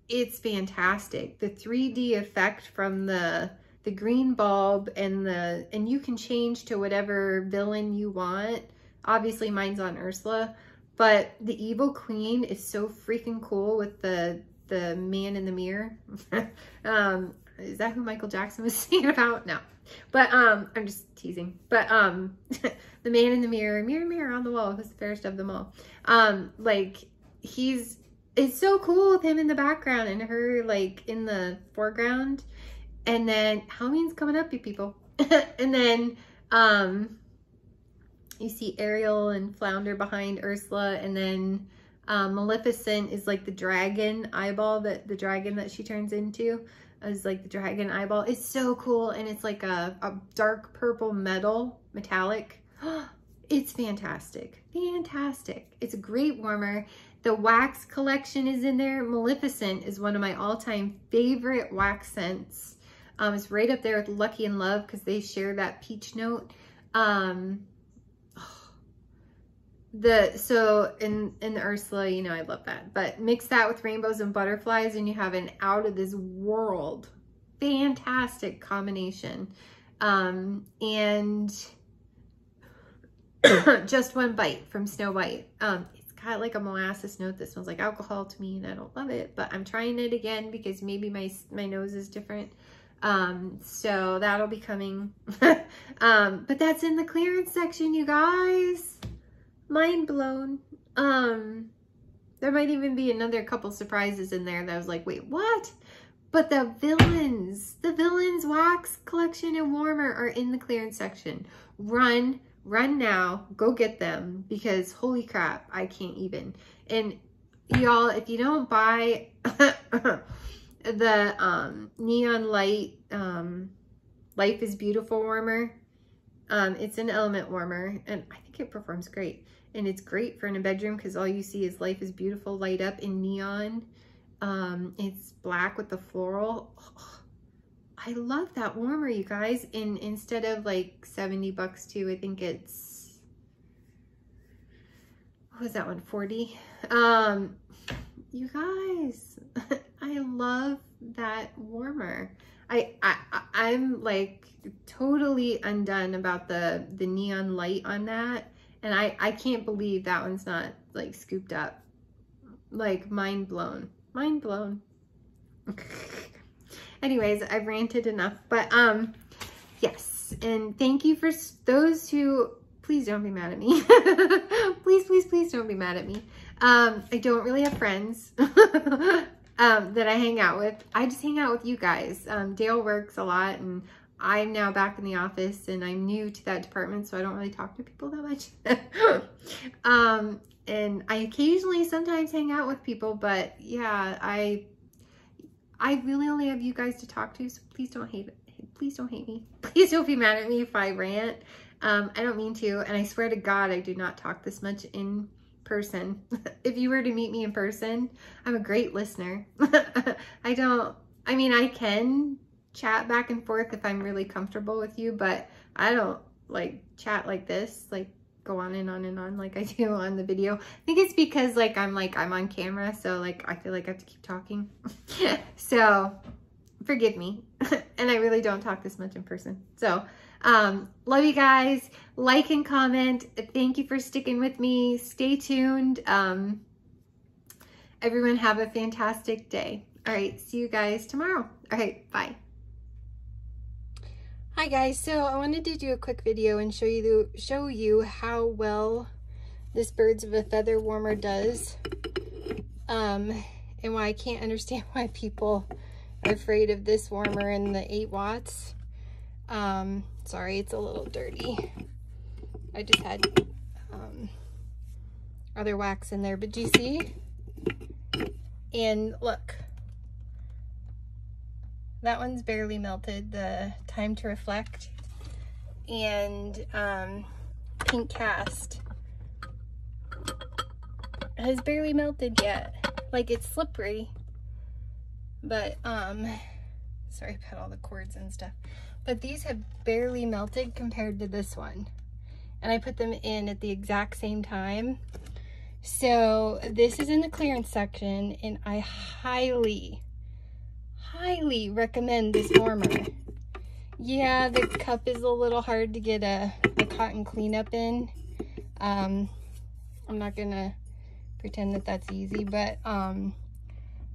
it's fantastic. The 3D effect from the green bulb and you can change to whatever villain you want. Obviously mine's on Ursula, but the Evil Queen is so freaking cool with the man in the mirror. Is that who Michael Jackson was singing about? No, but I'm just teasing. But the man in the mirror, mirror, mirror on the wall, who's the fairest of them all. Like, it's so cool with him in the background and her like in the foreground. And then Halloween's coming up, you people. And then you see Ariel and Flounder behind Ursula, and then Maleficent is like the dragon eyeball, the dragon that she turns into. as like the dragon eyeball. It's so cool, and it's like a dark purple metallic. It's fantastic, fantastic. It's a great warmer. The wax collection is in there. Maleficent is one of my all-time favorite wax scents. It's right up there with Lucky and Love because they share that peach note. So in the Ursula, you know, I love that, but mix that with Rainbows and Butterflies and you have an out of this world, fantastic combination. And Just One Bite from Snow White. It's got like a molasses note that smells like alcohol to me and I don't love it, but I'm trying it again because maybe my nose is different. So that'll be coming. But that's in the clearance section, you guys. Mind blown. There might even be another couple surprises in there that I was like, wait, what? But the Villains wax collection and warmer are in the clearance section. Run now, go get them because holy crap, I can't even. And y'all, if you don't buy the Neon Light Life is Beautiful warmer, it's an element warmer and I think it performs great. And it's great for in a bedroom because all you see is Life is Beautiful light up in neon. It's black with the floral. Oh, I love that warmer, you guys. And instead of like $70 too, I think it's, what was that one, 40? You guys, I love that warmer. I'm like totally undone about the neon light on that. And I can't believe that one's not like scooped up. Like mind blown, mind blown. Anyways, I've ranted enough, but yes. And thank you for those who, please don't be mad at me. Please don't be mad at me. I don't really have friends that I hang out with. I just hang out with you guys. Dale works a lot and I'm now back in the office and I'm new to that department, so I don't really talk to people that much. And I occasionally sometimes hang out with people, but yeah, I really only have you guys to talk to, so please don't hate it. Please don't hate me. Please don't be mad at me if I rant. I don't mean to, and I swear to God, I do not talk this much in person. If you were to meet me in person, I'm a great listener. I mean, I can chat back and forth if I'm really comfortable with you, but I don't like chat like this, like go on and on and on like I do on the video. I think it's because like I'm on camera, so like I feel like I have to keep talking. So forgive me. And I really don't talk this much in person. So love you guys. Like and comment. Thank you for sticking with me. Stay tuned. Everyone have a fantastic day. All right, see you guys tomorrow. All right, bye. Hi guys, so I wanted to do a quick video and show you how well this Birds of a Feather warmer does, and why I can't understand why people are afraid of this warmer and the 8 watts. Sorry, it's a little dirty. I just had other wax in there, but do you see? And look. That one's barely melted, the Time to Reflect, and Pink Cast has barely melted yet. Like, it's slippery, but sorry about all the cords and stuff, but these have barely melted compared to this one, and I put them in at the exact same time. So this is in the clearance section, and I highly recommend this warmer. Yeah, the cup is a little hard to get a cotton cleanup in. I'm not gonna pretend that that's easy, but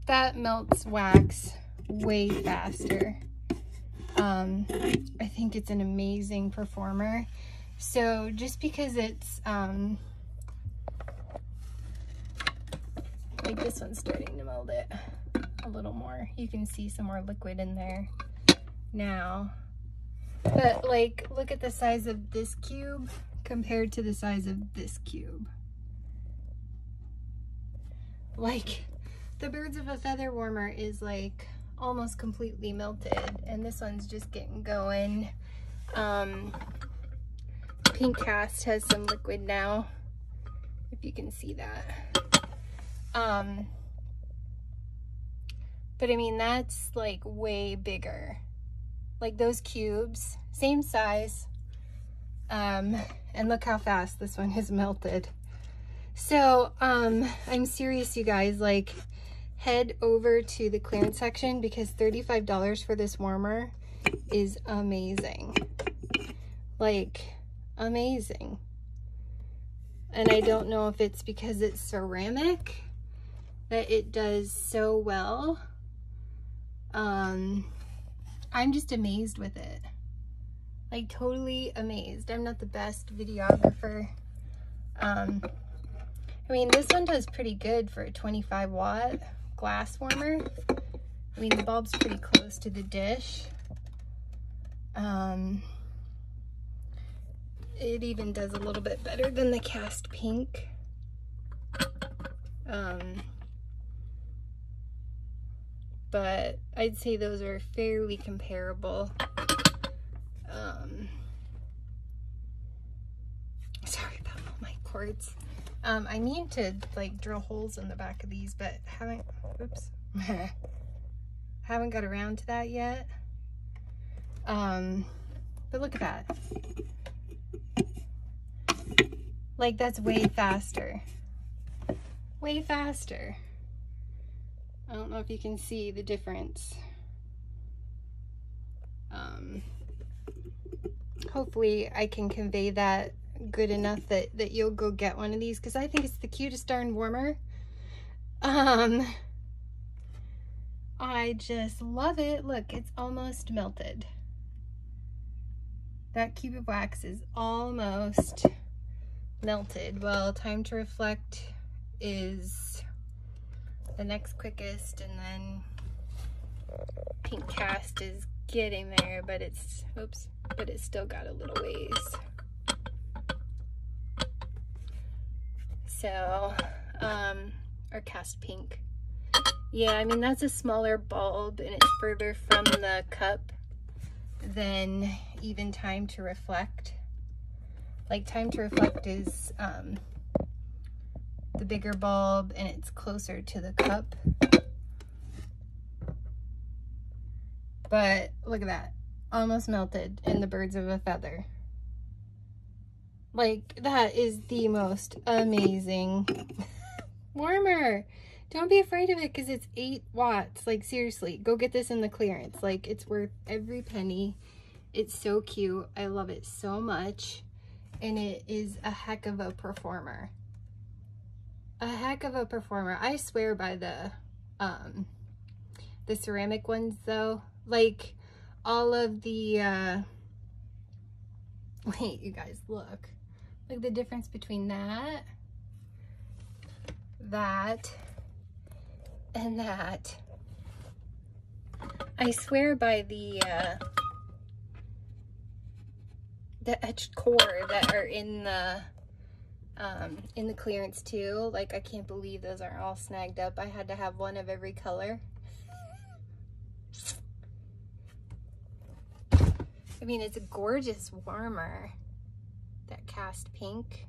that melts wax way faster. I think it's an amazing performer. So just because it's like this one's starting to melt it a little more. You can see some more liquid in there now. But like, look at the size of this cube compared to the size of this cube. Like, the Birds of a Feather warmer is like almost completely melted, and this one's just getting going. Pink cast has some liquid now, if you can see that. But I mean, that's like way bigger. Like those cubes, same size. And look how fast this one has melted. So, I'm serious, you guys, like head over to the clearance section because $35 for this warmer is amazing. Like, amazing. And I don't know if it's because it's ceramic that it does so well. I'm just amazed with it. Like, totally amazed. I'm not the best videographer. I mean, this one does pretty good for a 25 watt glass warmer. I mean, the bulb's pretty close to the dish. It even does a little bit better than the cast pink. But I'd say those are fairly comparable. Sorry about all my cords. I mean to like drill holes in the back of these, but haven't, oops, haven't got around to that yet. But look at that. Like, that's way faster. Way faster. I don't know if you can see the difference. Hopefully I can convey that good enough that you'll go get one of these, because I think it's the cutest darn warmer. I just love it. Look, it's almost melted. That cube of wax is almost melted. Well, time to reflect is the next quickest, and then pink cast is getting there, but it's, oops, but it's still got a little ways. So, or cast pink. Yeah, I mean, that's a smaller bulb and it's further from the cup than even time to reflect. Like, time to reflect is the bigger bulb and it's closer to the cup. But look at that, almost melted in the birds of a feather. Like, that is the most amazing warmer. Don't be afraid of it because it's 8 watts. Like, seriously, go get this in the clearance. Like, it's worth every penny. It's so cute. I love it so much. And it is a heck of a performer. A heck of a performer. I swear by the ceramic ones though. Like, all of the, wait, you guys, look. Look the difference between that, and that. I swear by the etched core that are in the clearance too. Like, I can't believe those are all snagged up. I had to have one of every color. I mean, it's a gorgeous warmer. That cast pink,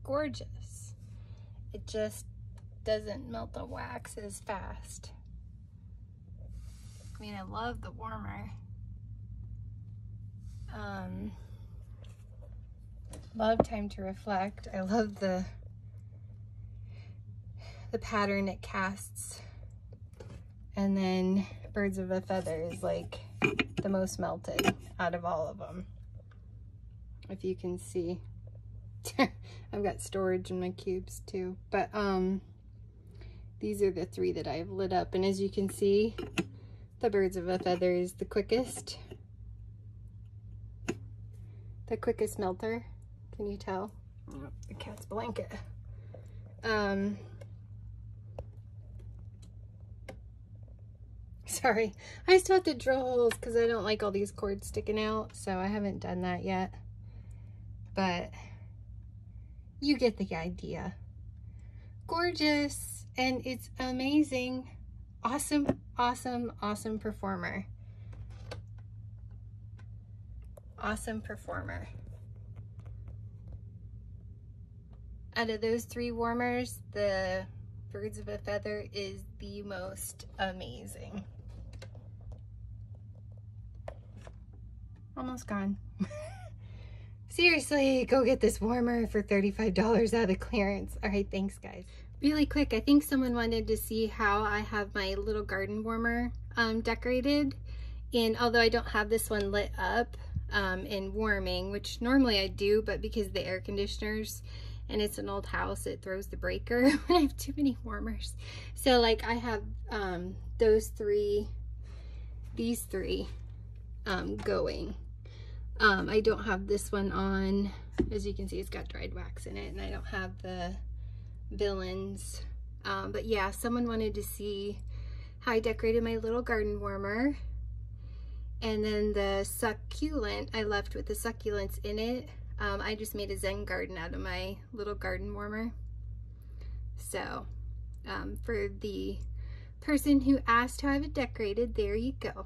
gorgeous. It just doesn't melt the wax as fast. I mean, I love the warmer. Love time to reflect. I love the pattern it casts. And then birds of a feather is like the most melted out of all of them. If you can see. I've got storage in my cubes too, but these are the 3 that I've lit up, and as you can see, the birds of a feather is the quickest melter. Can you tell? Oh, the cat's blanket. Sorry, I still have to drill holes because I don't like all these cords sticking out, so I haven't done that yet. But you get the idea. Gorgeous, and it's amazing. Awesome, awesome, awesome performer. Awesome performer. Out of those 3 warmers, the Birds of a Feather is the most amazing. Almost gone. Seriously, go get this warmer for $35 out of clearance. All right, thanks guys. Really quick, I think someone wanted to see how I have my little garden warmer decorated. And although I don't have this one lit up and warming, which normally I do, but because the air conditioners and it's an old house, it throws the breaker when I have too many warmers. So like I have these three going. I don't have this one on. As you can see, it's got dried wax in it, and I don't have the villains. But yeah, someone wanted to see how I decorated my little garden warmer. And then the succulent, I left with the succulents in it. I just made a Zen garden out of my little garden warmer. So for the person who asked how I have it decorated, there you go.